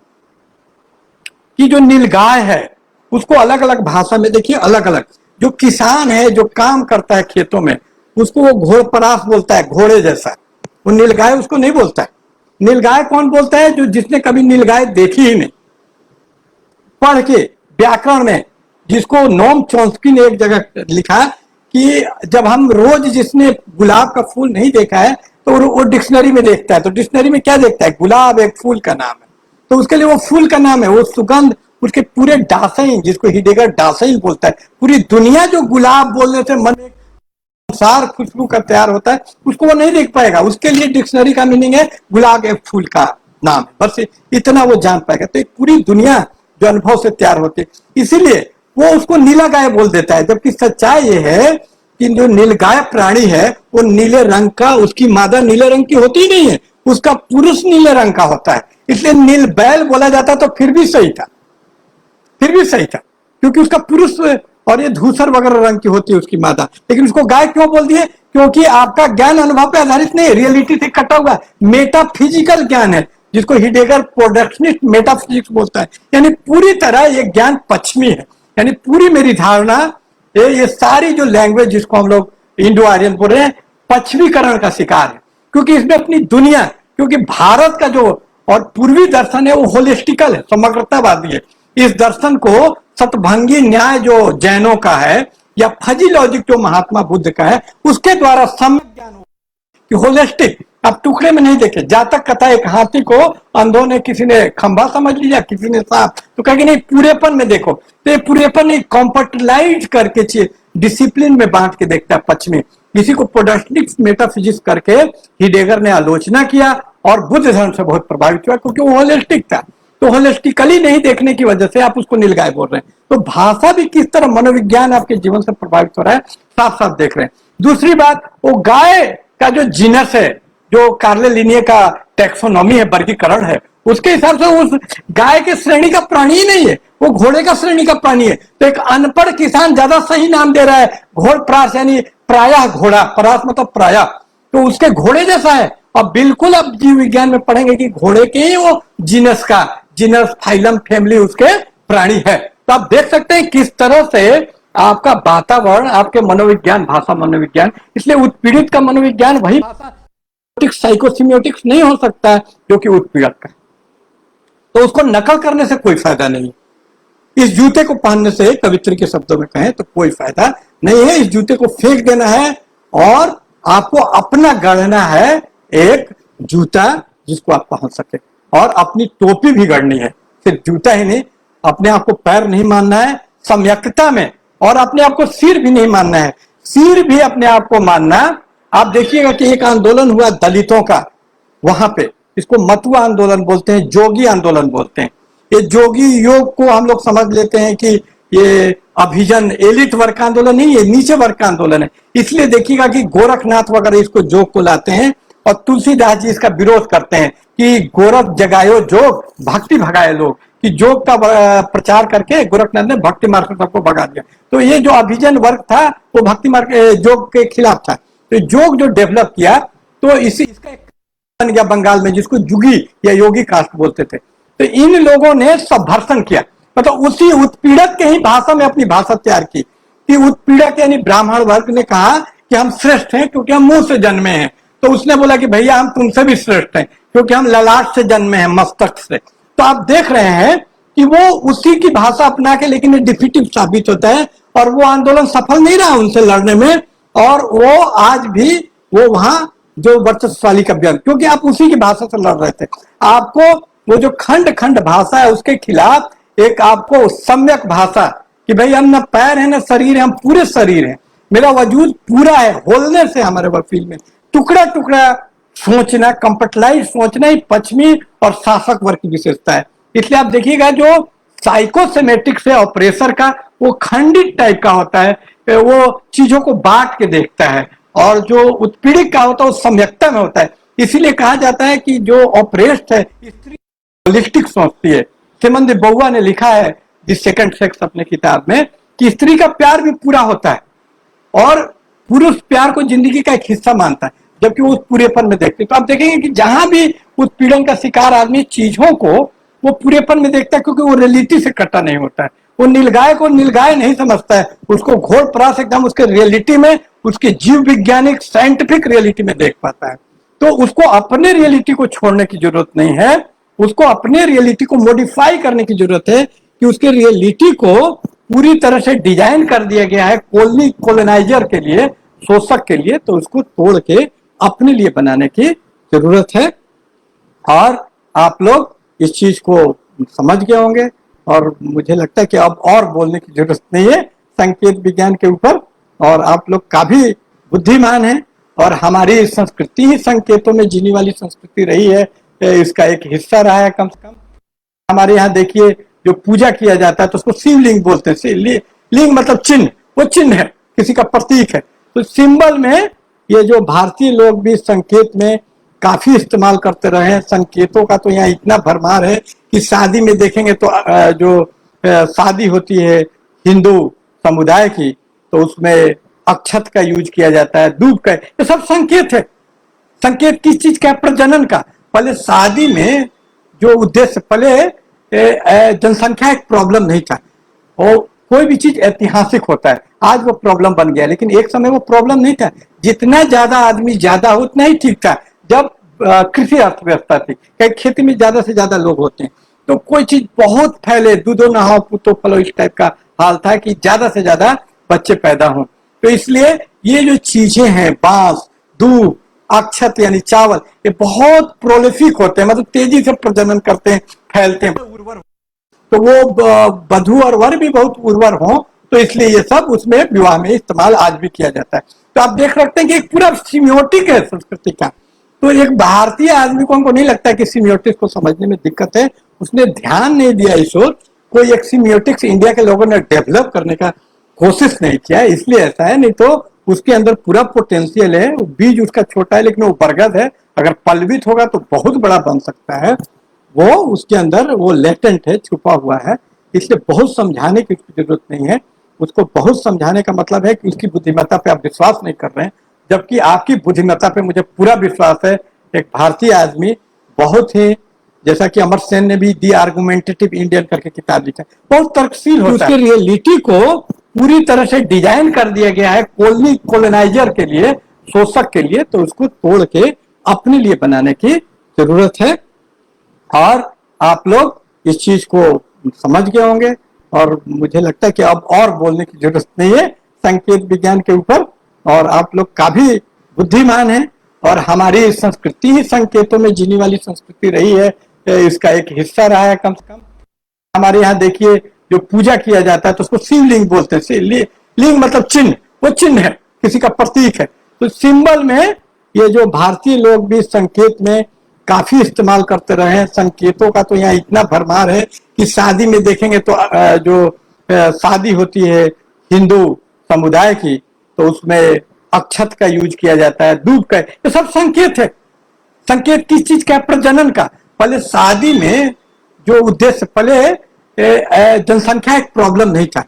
कि जो नीलगाय है उसको अलग अलग भाषा में देखिए, अलग अलग, जो किसान है जो काम करता है खेतों में, उसको वो घोड़परास बोलता है, घोड़े जैसा, वो नीलगाय उसको नहीं बोलता है। नीलगाय कौन बोलता है? जो जिसने कभी नीलगाय देखी ही नहीं, पढ़ के व्याकरण में, जिसको नोम चॉम्स्की ने एक जगह लिखा कि जब हम रोज, जिसने गुलाब का फूल नहीं देखा है तो वो डिक्शनरी में देखता है, तो डिक्शनरी में क्या देखता है? गुलाब एक फूल का नाम है, तो उसके लिए वो फूल का नाम है, वो सुगंध, उसके पूरे डासाइन, जिसको हिडेगर डासाइन बोलता है, पूरी दुनिया जो गुलाब बोलने से मन एक संसार खुशबू का तैयार होता है, उसको वो नहीं देख पाएगा। उसके लिए डिक्शनरी का मीनिंग है गुलाब एक फूल का नाम है, बस इतना वो जान पाएगा। तो एक पूरी दुनिया जो अनुभव से तैयार होती है, इसीलिए वो उसको नीला गाय बोल देता है, जबकि सच्चाई ये है कि जो नीलगाय प्राणी है वो नीले रंग का, उसकी मादा नीले रंग की होती ही नहीं है, उसका पुरुष नीले रंग का होता है, इसलिए नील बैल बोला जाता तो फिर भी सही था, फिर भी सही था, क्योंकि उसका पुरुष और ये धूसर वगैरह रंग की होती है उसकी मादा। लेकिन उसको गाय क्यों बोल दिए? क्योंकि आपका ज्ञान अनुभव पे आधारित नहीं है, रियलिटी से कटा हुआ मेटाफिजिकल ज्ञान है, जिसको हिडेगर प्रोडक्शनिस्ट मेटाफिजिक्स बोलता है, यानी पूरी तरह ये ज्ञान पश्चिमी है। यानी पूरी मेरी धारणा, ये सारी जो लैंग्वेज जिसको हम लोग इंडो आर्यन बोल रहे हैं, पश्चिमीकरण का शिकार है, क्योंकि इसमें अपनी दुनिया, क्योंकि भारत का जो और पूर्वी दर्शन है वो होलिस्टिकल है, समग्रतावादी है। इस दर्शन को सतभंगी न्याय जो जैनों का है, या फजी लॉजिक जो महात्मा बुद्ध का है, उसके द्वारा सम्यक ज्ञान हो कि होलिस्टिक, अब टुकड़े में नहीं देखे। जातक कथा, एक हाथी को अंधों ने, किसी ने खंभा समझ लिया, किसी ने सांप, तो कहेंगे नहीं पूरेपन में देखो, तो ये पूरेपन नहीं, कॉम्पर्टलाइज करके डिसिप्लिन में बांट के देखता है पश्चिमी। इसी को प्रोडक्शनिक्स मेटाफिजिक्स करके हिडेगर ने आलोचना किया और बुद्ध धर्म से बहुत प्रभावित हुआ, क्योंकि वो होलिस्टिक था। तो होलिस्टिकली नहीं देखने की वजह से आप उसको नीलगाय बोल रहे हैं। तो भाषा भी किस तरह मनोविज्ञान आपके जीवन से प्रभावित हो रहा है, साफ साफ देख रहे हैं। दूसरी बात, वो गाय का जो जीनस है, जो कार्ले लिनिये का टैक्सोनॉमी है, वर्गीकरण है, उसके हिसाब से उस गाय के श्रेणी का प्राणी ही नहीं है, वो घोड़े का श्रेणी का प्राणी है। तो एक अनपढ़ किसान ज्यादा सही नाम दे रहा है, घोड़ प्रास यानी प्रायः घोड़ा, प्रास मतलब प्रायः, तो उसके घोड़े जैसा है। और बिल्कुल अब जीव विज्ञान में पढ़ेंगे कि घोड़े के ही वो जीनस का, जीनस फाइलम फैमिली उसके प्राणी है। तो आप देख सकते हैं किस तरह से आपका वातावरण, आपके मनोविज्ञान, भाषा मनोविज्ञान, इसलिए उत्पीड़ित का मनोविज्ञान वही भाषा साइकोसिमियोटिक्स नहीं हो सकता है जो कि उत्पीड़क का। तो उसको नकल करने से कोई फायदा नहीं। इस जूते को पहनने से, कवित्री के शब्दों में कहें तो, कोई फायदा नहीं है। इस जूते को फेंक देना है और आपको अपना गढ़ना है एक जूता जिसको आप पहन सके, और अपनी टोपी भी गढ़नी है। सिर्फ जूता ही नहीं, अपने आप को पैर नहीं मानना है सम्यक्ता में, और अपने आप को सिर भी नहीं मानना है, सिर भी अपने आप को मानना। आप देखिएगा कि एक आंदोलन हुआ दलितों का, वहां पे इसको मतुआ आंदोलन बोलते हैं, जोगी आंदोलन बोलते हैं। ये जोगी योग को हम लोग समझ लेते हैं कि ये अभिजन एलिट वर्ग का आंदोलन नहीं, ये नीचे वर्ग का आंदोलन है। इसलिए देखिएगा कि गोरखनाथ वगैरह इसको जोग को लाते हैं, और तुलसीदास जी इसका विरोध करते हैं कि गोरख जगायो जोग, भक्ति भगाए लोग, कि जोग का प्रचार करके गोरखनाथ ने भक्ति मार्ग से सबको भगा दिया। तो ये जो अभिजन वर्ग था वो भक्ति मार्ग जोग के खिलाफ था। तो जोग जो डेवलप किया, तो इसका एक बन गया बंगाल में, जिसको जुगी या योगी कास्ट बोलते थे। तो इन लोगों ने सबवर्सन किया, मतलब उसी उत्पीड़क के ही भाषा में अपनी भाषा तैयार की, कि उत्पीड़क यानी ब्राह्मण वर्ग ने कहा कि हम श्रेष्ठ हैं क्योंकि हम मुंह से जन्मे हैं। तो उसने बोला कि भैया हम तुमसे भी श्रेष्ठ हैं क्योंकि हम ललाट से जन्मे हैं, मस्तक से। तो आप देख रहे हैं कि वो उसी की भाषा अपना के, लेकिन डिफिटिव साबित होता है, और वो आंदोलन सफल नहीं रहा उनसे लड़ने में, और वो आज भी वो वहां जो वर्चस्वशाली का अभियान, क्योंकि आप उसी की भाषा से लड़ रहे थे। आपको वो जो खंड खंड भाषा है उसके खिलाफ एक आपको सम्यक भाषा, कि भाई हम ना पैर है ना शरीर है, हम पूरे शरीर है, मेरा वजूद पूरा है, होलने से हमारे वकील में टुकड़ा टुकड़ा सोचना, कंपटलाइज सोचना ही पश्चिमी और शासक वर्ग की विशेषता है। इसलिए आप देखिएगा जो साइकोसेमेटिक्स है ऑपरेसर का, वो खंडित टाइप का होता है, वो चीजों को बांट के देखता है, और जो उत्पीड़ित का होता है वो सम्यक्ता में होता है। इसीलिए कहा जाता है कि जो ऑपरेस्ट है स्त्री होलिस्टिक सोचती है। हेमंत बउआ ने लिखा है द सेकंड सेक्स अपने किताब में, कि स्त्री का प्यार भी पूरा होता है और पुरुष प्यार को जिंदगी का एक हिस्सा मानता है, जबकि वो उस पूरेपन में देखते हैं। तो आप देखेंगे कि जहां भी उत्पीड़न का शिकार आदमी चीजों को वो पूरेपन में देखता है, क्योंकि वो रियलिटी से कट्टा नहीं होता है। वो नीलगाय को नीलगाय नहीं समझता है, उसको घोड़ प्रास एकदम उसके रियलिटी में, उसके जीव वैज्ञानिक साइंटिफिक रियलिटी में देख पाता है। तो उसको अपने रियलिटी को छोड़ने की जरूरत नहीं है, उसको अपने रियलिटी को मॉडिफाई करने की जरूरत है, कि उसके रियलिटी को पूरी तरह से डिजाइन कर दिया गया है कोलोनाइजर के लिए, शोषक के लिए, तो उसको तोड़ के अपने लिए बनाने की जरूरत है। और आप लोग इस चीज को समझ गए होंगे, और मुझे लगता है कि अब और बोलने की जरूरत नहीं है संकेत विज्ञान के ऊपर, और आप लोग काफी बुद्धिमान हैं, और हमारी संस्कृति ही संकेतों में जीने वाली संस्कृति रही है, इसका एक हिस्सा रहा है कम से कम। हमारे यहाँ देखिए जो पूजा किया जाता है तो उसको शिवलिंग बोलते हैं। लिंग मतलब चिन्ह, वो चिन्ह है, किसी का प्रतीक है। तो सिंबल में ये जो भारतीय लोग भी संकेत में काफी इस्तेमाल करते रहे हैं। संकेतों का तो यहाँ इतना भरमार है कि शादी में देखेंगे तो जो शादी होती है हिंदू समुदाय की, तो उसमें अक्षत का यूज किया जाता है, दूब का, ये सब संकेत है। संकेत किस चीज का? प्रजनन का। पहले शादी में जो उद्देश्य, पहले जनसंख्या एक प्रॉब्लम नहीं था, और कोई भी चीज ऐतिहासिक होता है, आज वो प्रॉब्लम बन गया, लेकिन एक समय वो प्रॉब्लम नहीं था। जितना ज्यादा आदमी ज्यादा हो उतना ही ठीक था। जब कृषि अर्थव्यवस्था थी, कहीं खेती में ज्यादा से ज्यादा लोग होते हैं, तो कोई चीज बहुत फैले, दूधो नहाओ पुतो फलो, इस टाइप का हाल था कि ज्यादा से ज्यादा बच्चे पैदा हों। तो इसलिए ये जो चीजें हैं, बांस, दूब, अक्षत यानी चावल, ये बहुत प्रोलिफिक होते हैं, मतलब तेजी से प्रजनन करते हैं, फैलते हैं, उर्वर, तो वो वधू और वर भी बहुत उर्वर हो, तो इसलिए ये सब उसमें विवाह में इस्तेमाल आज भी किया जाता है। तो आप देख सकते हैं कि एक पूरा सिमियोटिक है संस्कृति का। तो एक भारतीय आदमी को, हमको नहीं लगता कि सिमियोटिक्स को समझने में दिक्कत है, उसने ध्यान नहीं दिया इस ओर। कोई एक सिमियोटिक्स इंडिया के लोगों ने डेवलप करने का कोशिश नहीं किया, इसलिए ऐसा है, नहीं तो उसके अंदर पूरा पोटेंशियल है, बीज उसका छोटा है लेकिन वो बरगद है, अगर पल्वित होगा तो बहुत बड़ा बन सकता है। वो उसके अंदर वो लेटेंट है, छुपा हुआ है, इसलिए बहुत समझाने की जरूरत नहीं है। उसको बहुत समझाने का मतलब है कि उसकी बुद्धिमत्ता पे आप विश्वास नहीं कर रहे हैं, जबकि आपकी बुद्धिमत्ता पे मुझे पूरा विश्वास है। एक भारतीय आदमी बहुत ही, जैसा कि अमर सेन ने भी दी आर्गुमेंटेटिव इंडियन करके किताब लिखा है, बहुत तर्कशील होता है। उसके रियलिटी को पूरी तरह से डिजाइन कर दिया गया है कोलोनाइजर के लिए, शोषक के लिए, तो उसको तोड़ के अपने लिए बनाने की जरूरत है। और आप लोग इस चीज को समझ गए होंगे, और मुझे लगता है कि अब और बोलने की जरूरत नहीं है संकेत विज्ञान के ऊपर। और आप लोग काफी बुद्धिमान हैं, और हमारी संस्कृति ही संकेतों में जीने वाली संस्कृति रही है, इसका एक हिस्सा रहा है कम से कम। हमारे यहाँ देखिए जो पूजा किया जाता है तो उसको शिवलिंग बोलते हैं। लिंग मतलब चिन्ह, वो चिन्ह है, किसी का प्रतीक है। तो सिंबल में ये जो भारतीय लोग भी संकेत में काफी इस्तेमाल करते रहे हैं। संकेतों का तो यहाँ इतना भरमार है कि शादी में देखेंगे तो जो शादी होती है हिंदू समुदाय की, तो उसमें अक्षत का यूज किया जाता है, दूध का, ये सब संकेत है। संकेत किस चीज का? प्रजनन का। पहले शादी में जो उद्देश्य, पहले जनसंख्या एक प्रॉब्लम नहीं था,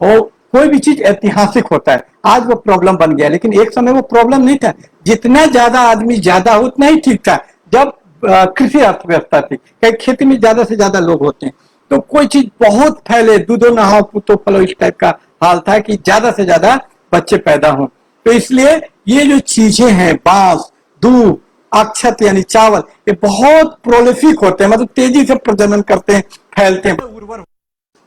और कोई भी चीज ऐतिहासिक होता है, आज वो प्रॉब्लम बन गया, लेकिन एक समय वो प्रॉब्लम नहीं था। जितना ज्यादा आदमी ज्यादा हो उतना ही ठीक था। जब कृषि अर्थव्यवस्था थी, कहीं खेती में ज्यादा से ज्यादा लोग होते हैं, तो कोई चीज बहुत फैले, दूधो नहाओ पुतो फलो, इस टाइप का हाल था कि ज्यादा से ज्यादा बच्चे पैदा हों। तो इसलिए ये जो चीजें हैं, बांस, दूध, अक्षत यानी चावल, ये बहुत प्रोलिफिक होते हैं, मतलब तेजी से प्रजनन करते हैं, फैलते हैं, उर्वर,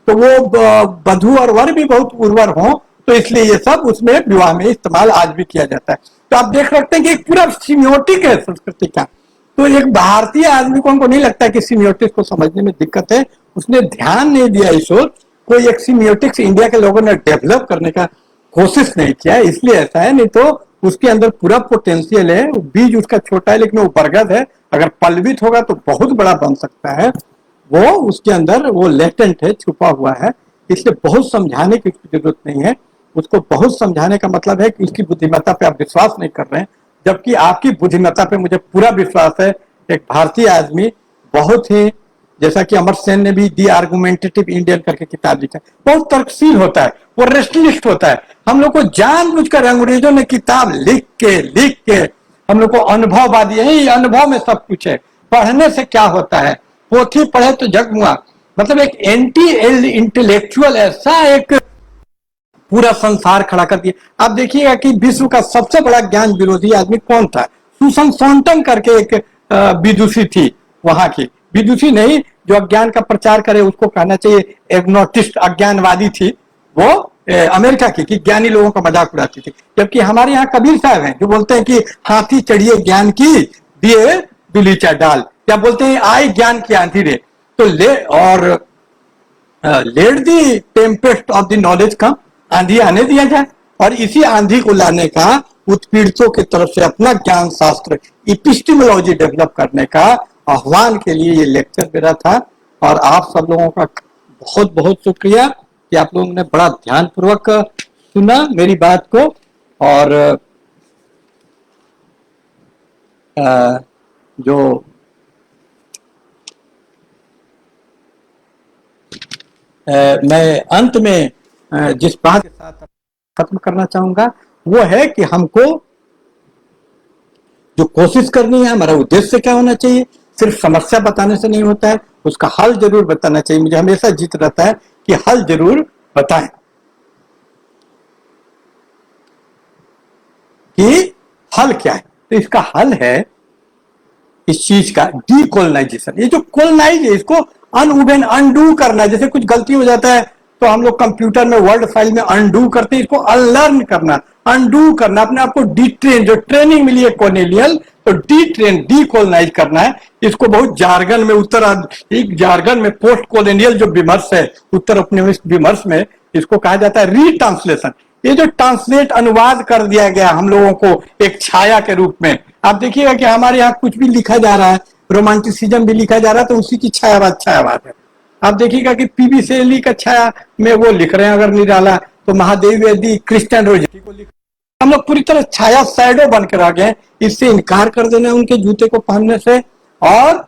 तो वो वधू और वर भी बहुत उर्वर हों, तो इसलिए ये सब उसमें विवाह में इस्तेमाल आज भी किया जाता है। तो आप देख सकते हैं कि एक पूरा सिम्योटिक है संस्कृति का। तो एक भारतीय आदमी को हमको नहीं लगता कि सिम्योटिक्स को समझने में दिक्कत है, उसने ध्यान नहीं दिया इस ओर। कोई एक सिम्योटिक्स इंडिया के लोगों ने डेवलप करने का कोशिश नहीं किया, इसलिए ऐसा है। नहीं तो उसके अंदर पूरा पोटेंशियल है, बीज उसका छोटा है लेकिन वो बरगद है, अगर पल्वित होगा तो बहुत बड़ा बन सकता है। वो उसके अंदर वो लेटेंट है, छुपा हुआ है, इसलिए बहुत समझाने की जरूरत नहीं है। उसको बहुत समझाने का मतलब है कि उसकी बुद्धिमत्ता पे आप विश्वास नहीं कर रहे हैं, जबकि आपकी बुद्धिमत्ता पे मुझे पूरा विश्वास है। एक भारतीय आदमी बहुत ही, जैसा कि अमर सेन ने भी दी आर्गुमेंटेटिव इंडियन करके किताब लिखा है, बहुत तर्कशील होता है, वो रेस्टलिस्ट होता है। हम लोग को जानबूझकर अंग्रेजों ने किताब लिख के हम लोग को अनुभववादी, यही अनुभव में सब कुछ है, पढ़ने से क्या होता है, पोथी पढ़े तो जग मुआ, मतलब एक एंटी इंटेलेक्चुअल ऐसा एक पूरा संसार खड़ा कर दिया। आप देखिएगा कि विश्व का सबसे बड़ा ज्ञान विरोधी आदमी कौन था? सुसन सोंटन करके एक विदुषी थी, वहां की विदुषी नहीं, जो अज्ञान का प्रचार करे उसको कहना चाहिए एग्नोटिस्ट, अज्ञानवादी थी वो, अमेरिका की, कि ज्ञानी लोगों का मजाक उड़ाती थी। जबकि हमारे यहाँ कबीर साहब हैं जो बोलते हैं कि हाथी चढ़िए ज्ञान की, दिए दुलीचा डाल, क्या बोलते हैं, आए ज्ञान की आंधी रे, तो ले और let the tempest of the knowledge come, आंधी आने दिया जाए, और इसी आंधी को लाने का उत्पीड़ितों की तरफ से अपना ज्ञान शास्त्र इपिस्टेमोलॉजी डेवलप करने का आह्वान के लिए ये लेक्चर मेरा था। और आप सब लोगों का बहुत बहुत शुक्रिया कि आप लोगों ने बड़ा ध्यानपूर्वक सुना मेरी बात को। और जो मैं अंत में जिस बात के साथ खत्म करना चाहूंगा वो है कि हमको जो कोशिश करनी है, हमारा उद्देश्य क्या होना चाहिए, सिर्फ समस्या बताने से नहीं होता है, उसका हल जरूर बताना चाहिए। मुझे हमेशा जिद रहता है कि हल जरूर बताएं, कि हल क्या है। तो इसका हल है इस चीज का डीकोलोनाइजेशन। ये जो कोलोनाइज है, इसको अनउबेन अनडू करना है। जैसे कुछ गलती हो जाता है तो हम लोग कंप्यूटर में वर्ड फाइल में अनडू करते हैं, इसको अनलर्न करना, अनडू करना, अपने आप को डीट्रेन, जो ट्रेनिंग मिली है कॉर्नेलियल, तो डीट्रेन, डीकोलोनाइज करना है। इसको बहुत जार्गन में, एक जार्गन में पोस्ट कॉलोनियल जो विमर्श है, उत्तर औपनिवेशिक विमर्श में, इसको कहा जाता है रीट्रांसलेशन। ये जो ट्रांसलेट, अनुवाद कर दिया गया हम लोगों को एक छाया के रूप में। आप देखिएगा कि हमारे यहाँ कुछ भी लिखा जा रहा है, रोमांटिसिज्म भी लिखा जा रहा है, तो उसी की छायावाद है। आप देखिएगा कि पीबी शैली का छाया में वो लिख रहे हैं, अगर निराला, तो महादेवी क्रिश्चियन रोज को लिख हम लोग पूरी तरह छाया शैडो बनकर आ गए। इससे इनकार कर देना उनके जूते को पहनने से। और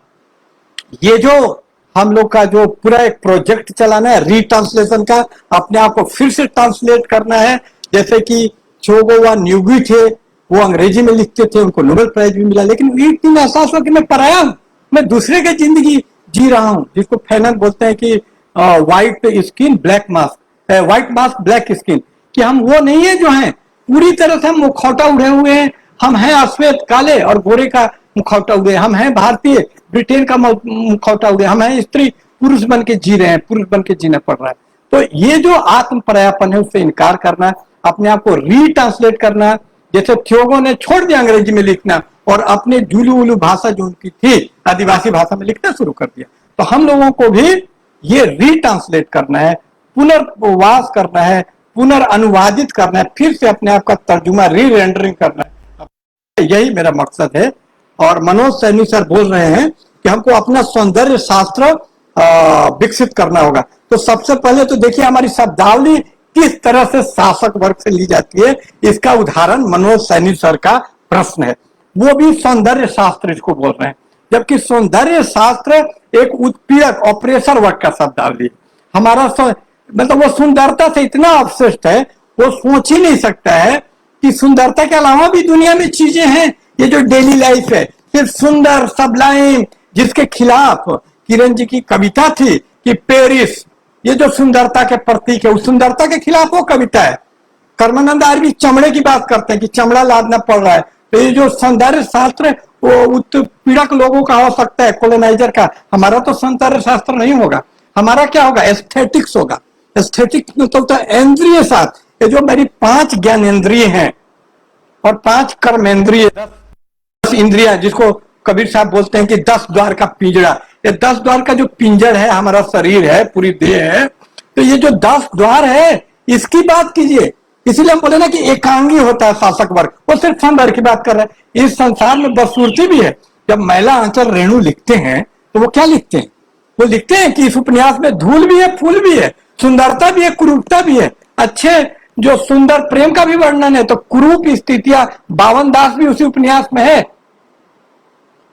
ये जो हम लोग का जो पूरा एक प्रोजेक्ट चलाना है रीट्रांसलेशन का, अपने आप को फिर से ट्रांसलेट करना है। जैसे कि चोगो व न्यूगी थे, वो अंग्रेजी में लिखते थे, उनको नोबेल प्राइज भी मिला, लेकिन एक दिन एहसास हुआ कि मैं पराया हूं, मैं दूसरे की जिंदगी जी रहा हूं, जिसको फैनन बोलते हैं कि white skin black mask, white mask black skin, कि हम वो नहीं है जो हैं, पूरी तरह से हम मुखौटा उड़े हुए हैं। हम हैं अश्वेत काले और गोरे का मुखौटा उड़े, हम हैं भारतीय ब्रिटेन का मुखौटा उड़े, हम हैं स्त्री पुरुष बन के जी रहे हैं, पुरुष बन के जीना पड़ रहा है। तो ये जो आत्म परायापन है उससे इनकार करना, अपने आप को रीट्रांसलेट करना। जैसे थ्योगो ने छोड़ दिया अंग्रेजी में लिखना और अपने जुलू उलू भाषा जो उनकी थी आदिवासी भाषा में लिखना शुरू कर दिया। तो हम लोगों को भी ये रीट्रांसलेट करना है, पुनर्वास करना है, पुनर्अनुवादित करना है, फिर से अपने आप का तर्जुमा री रेंडरिंग करना है। यही मेरा मकसद है। और मनोज सैनी सर बोल रहे हैं कि हमको अपना सौंदर्य शास्त्र विकसित करना होगा। तो सबसे पहले तो देखिए हमारी शब्दावली किस तरह से शासक वर्ग से ली जाती है, इसका उदाहरण मनोज सैनी सर का प्रश्न है। वो भी सौंदर्य शास्त्र इसको बोल रहे हैं, जबकि सौंदर्य शास्त्र एक उत्पीड़क ऑपरेसर वर्ग का शब्दावली। हमारा मतलब वो सुंदरता से इतना ऑब्सेस्ड है, वो सोच ही नहीं सकता है कि सुंदरता के अलावा भी दुनिया में चीजें हैं। ये जो डेली लाइफ है सिर्फ सुंदर सबलाइन, जिसके खिलाफ किरण जी की कविता थी कि पेरिस, ये जो सुंदरता के प्रतीक है, उस सुंदरता के खिलाफ वो कविता है। कर्मानंद आर्य चमड़े की बात करते हैं कि चमड़ा लादना पड़ रहा है। तो ये जो सौंदर्य शास्त्र वो उत्पीड़क लोगों का हो सकता है, कोलोनाइजर का। हमारा तो सौंदर्य शास्त्र नहीं होगा, हमारा क्या होगा, एस्थेटिक्स होगा। एस्थेटिक्स मतलब तो इंद्रिय शास्त्र, ये जो मेरी 5 ज्ञानेंद्रिय हैं और 5 कर्मेंद्रिय, 10 इंद्रिया, जिसको कबीर साहब बोलते हैं कि 10 द्वार का पिंजड़ा। ये 10 द्वार का जो पिंजड़ है, हमारा शरीर है, पूरी देह है, तो ये जो 10 द्वार है इसकी बात कीजिए। इसीलिए हम बोले ना कि एकांगी होता है शासक वर्ग, वो सिर्फ सौंदर्य की बात कर रहे हैं। इस संसार में बदसूरती भी है। जब मैला आंचल रेणु लिखते हैं तो वो क्या लिखते हैं, वो लिखते हैं कि इस उपन्यास में धूल भी है, फूल भी है, सुंदरता भी है, कुरूपता भी है। अच्छे जो सुंदर प्रेम का भी वर्णन है, तो कुरूप स्थितियां बावन दास भी उसी उपन्यास में है।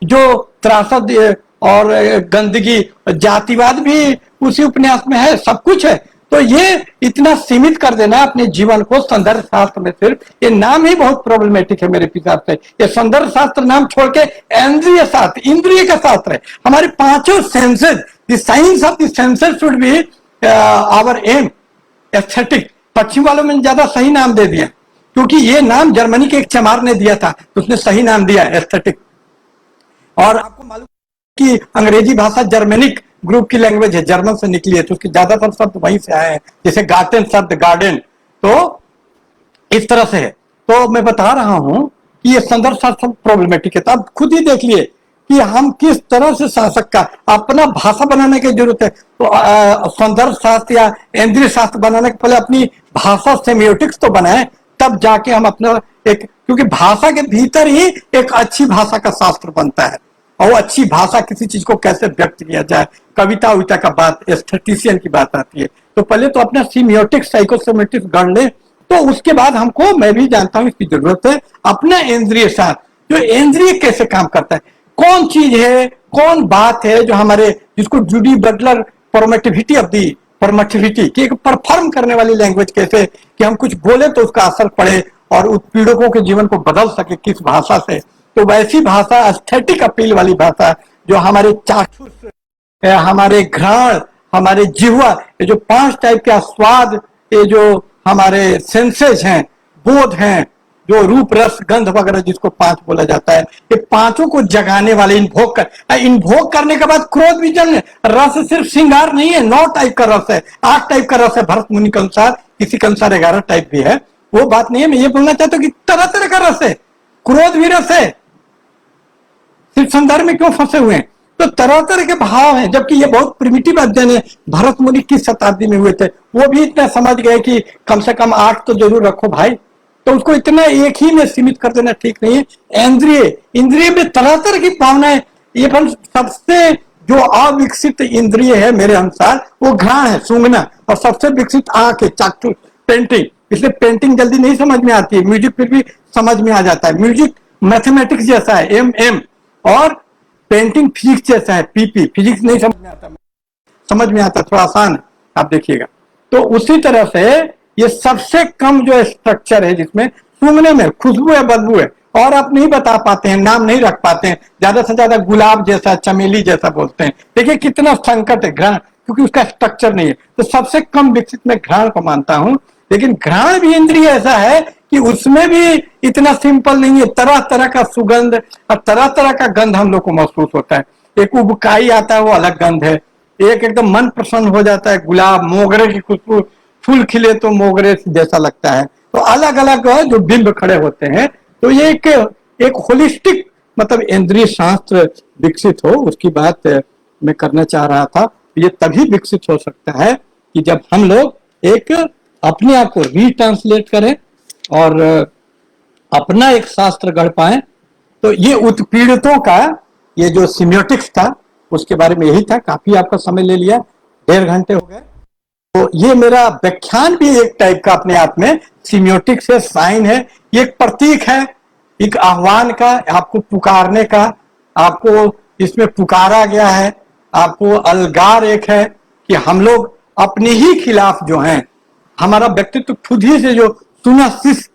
जो त्रासद और गंदगी जातिवाद भी उसी उपन्यास में है, सब कुछ है। तो ये इतना सीमित कर देना अपने जीवन को सौंदर्य शास्त्र में, सिर्फ ये नाम ही बहुत प्रॉब्लमेटिक है मेरे हिसाब से। ये सौंदर्य शास्त्र नाम छोड़ के इंद्रिय शास्त्र, इंद्रिय का शास्त्र है। हमारे 5 senses, the science of the senses should be our aim. Aesthetic पश्चिम वालों में ज्यादा सही नाम दे दिया, क्योंकि ये नाम जर्मनी के एक चमार ने दिया था, तो उसने सही नाम दिया एस्थेटिक। और आपको मालूम कि अंग्रेजी भाषा जर्मेनिक ग्रुप की लैंग्वेज है, जर्मन से निकली है, तो उसके ज्यादातर शब्द वहीं से आए हैं। जैसे गार्डन शब्द गार्डन, तो इस तरह से है। तो मैं बता रहा हूं कि ये संदर्भ शास्त्र प्रॉब्लमेटिक है। तो आप खुद ही देख लिए कि हम किस तरह से शासक का अपना भाषा बनाने की जरूरत है। तो संदर्भ शास्त्र या इंद्रिय शास्त्र बनाने के पहले अपनी भाषा सेमियोटिक्स तो बनाए, तब जाके हम अपना एक, क्योंकि भाषा के भीतर ही एक अच्छी भाषा का शास्त्र बनता है। और वो अच्छी भाषा किसी चीज को कैसे व्यक्त किया जाए, कविता उविता का बात, एस्थेटिशियन की बात आती है। तो पहले तो अपना सीमियोटिक्स साइकोसेमेटिक्स गढ़ ले, तो उसके बाद हमको, मैं भी जानता हूं इसकी जरूरत है, अपना इंद्रिय शास्त्र, जो इंद्रिय कैसे काम करता है, कौन चीज है, कौन बात है जो हमारे, जिसको Judith Butler performativity of the performativity की, एक परफॉर्म करने वाली लैंग्वेज कैसे, कि हम कुछ बोले तो उसका असर पड़े और उत्पीड़कों के जीवन को बदल सके किस भाषा से। तो वैसी भाषा, एस्थेटिक अपील वाली भाषा, जो हमारे चाक्षुष, हमारे घ्राण, हमारे जिह्वा, ये जो 5 टाइप के स्वाद, ये जो हमारे सेंसेस हैं, बोध हैं, जो रूप रस गंध वगैरह जिसको 5 बोला जाता है, ये 5 को जगाने वाले, इन्भोग करने के बाद क्रोध भी जन्म। रस सिर्फ श्रृंगार नहीं है, 9 टाइप का रस है, 8 टाइप का रस है भरत मुनि के अनुसार, किसी के अनुसार 11 टाइप भी है, वो बात नहीं है। मैं ये बोलना चाहता हूं कि तरह तरह का रस है, क्रोध भी रस है, सिर्फ संदर्भ में क्यों फंसे हुए हैं। तो तरह तरह के भाव हैं, जबकि ये बहुत प्रिमिटिव अध्ययन है। भरत मुनि किस शताब्दी में हुए थे, वो भी इतना समझ गए कि कम से कम 8 तो जरूर रखो भाई। तो उसको इतना एक ही में सीमित कर देना ठीक नहीं है। इंद्रिय में तरह तरह की भावनाएं, ये पर सबसे जो अविकसित इंद्रिय है मेरे अनुसार वो घ्राण है, सूंघना, और सबसे विकसित आंख है, चाक्षुष, पेंटिंग। इसलिए पेंटिंग जल्दी नहीं समझ में आती है, म्यूजिक फिर भी समझ में आ जाता है। म्यूजिक मैथमेटिक्स जैसा है, एम, और पेंटिंग फिजिक्स जैसा है, पीपी। फिजिक्स नहीं समझ में आता, समझ में आता, थोड़ा आसान है, आप देखिएगा। तो उसी तरह से ये सबसे कम जो स्ट्रक्चर है जिसमें सूंघने में खुशबू है, बदबू है, और आप नहीं बता पाते हैं, नाम नहीं रख पाते हैं, ज्यादा से ज्यादा गुलाब जैसा, चमेली जैसा बोलते हैं। देखिए कितना संकट है घ्राण, क्योंकि उसका स्ट्रक्चर नहीं है। तो सबसे कम विकसित मैं घ्राण को मानता हूं, लेकिन घ्राण भी इंद्रिय ऐसा है कि उसमें भी इतना सिंपल नहीं है। तरह तरह का सुगंध और तरह तरह का गंध हम लोग को महसूस होता है। एक उबकाई आता है, वो अलग गंध है। एक एकदम मन प्रसन्न हो जाता है, गुलाब, मोगरे की खुशबू, फूल खिले तो मोगरे जैसा लगता है। तो अलग अलग जो बिंब खड़े होते हैं। तो ये एक होलिस्टिक मतलब इंद्रिय शास्त्र विकसित हो, उसकी बात मैं करना चाह रहा था। ये तभी विकसित हो सकता है कि जब हम लोग एक अपने आप को रीट्रांसलेट करें और अपना एक शास्त्र गढ़ पाए। तो ये उत्पीड़ितों का ये जो सिम्योटिक्स था उसके बारे में यही था। काफी आपका समय ले लिया, 1.5 घंटे हो गए। तो ये मेरा व्याख्यान भी एक टाइप का अपने आप में सिम्योटिक्स है, साइन है, ये एक प्रतीक है, एक आह्वान का, आपको पुकारने का। आपको इसमें पुकारा गया है, आपको अलगार एक है कि हम लोग अपने ही खिलाफ जो हैं, हमारा व्यक्तित्व खुद ही से, जो सुनशिष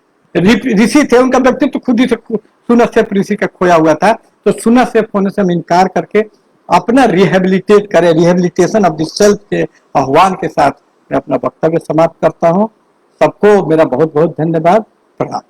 ऋषि थे उनका व्यक्तित्व खुद ही से सुनशिष ऋषि का खोया हुआ था। तो सुनशिष होने से हम इनकार करके अपना रिहेबिलिटेट करें, रिहेबिलिटेशन ऑफ द सेल्फ के आह्वान के साथ मैं अपना वक्तव्य समाप्त करता हूं। सबको मेरा बहुत बहुत धन्यवाद, प्रणाम।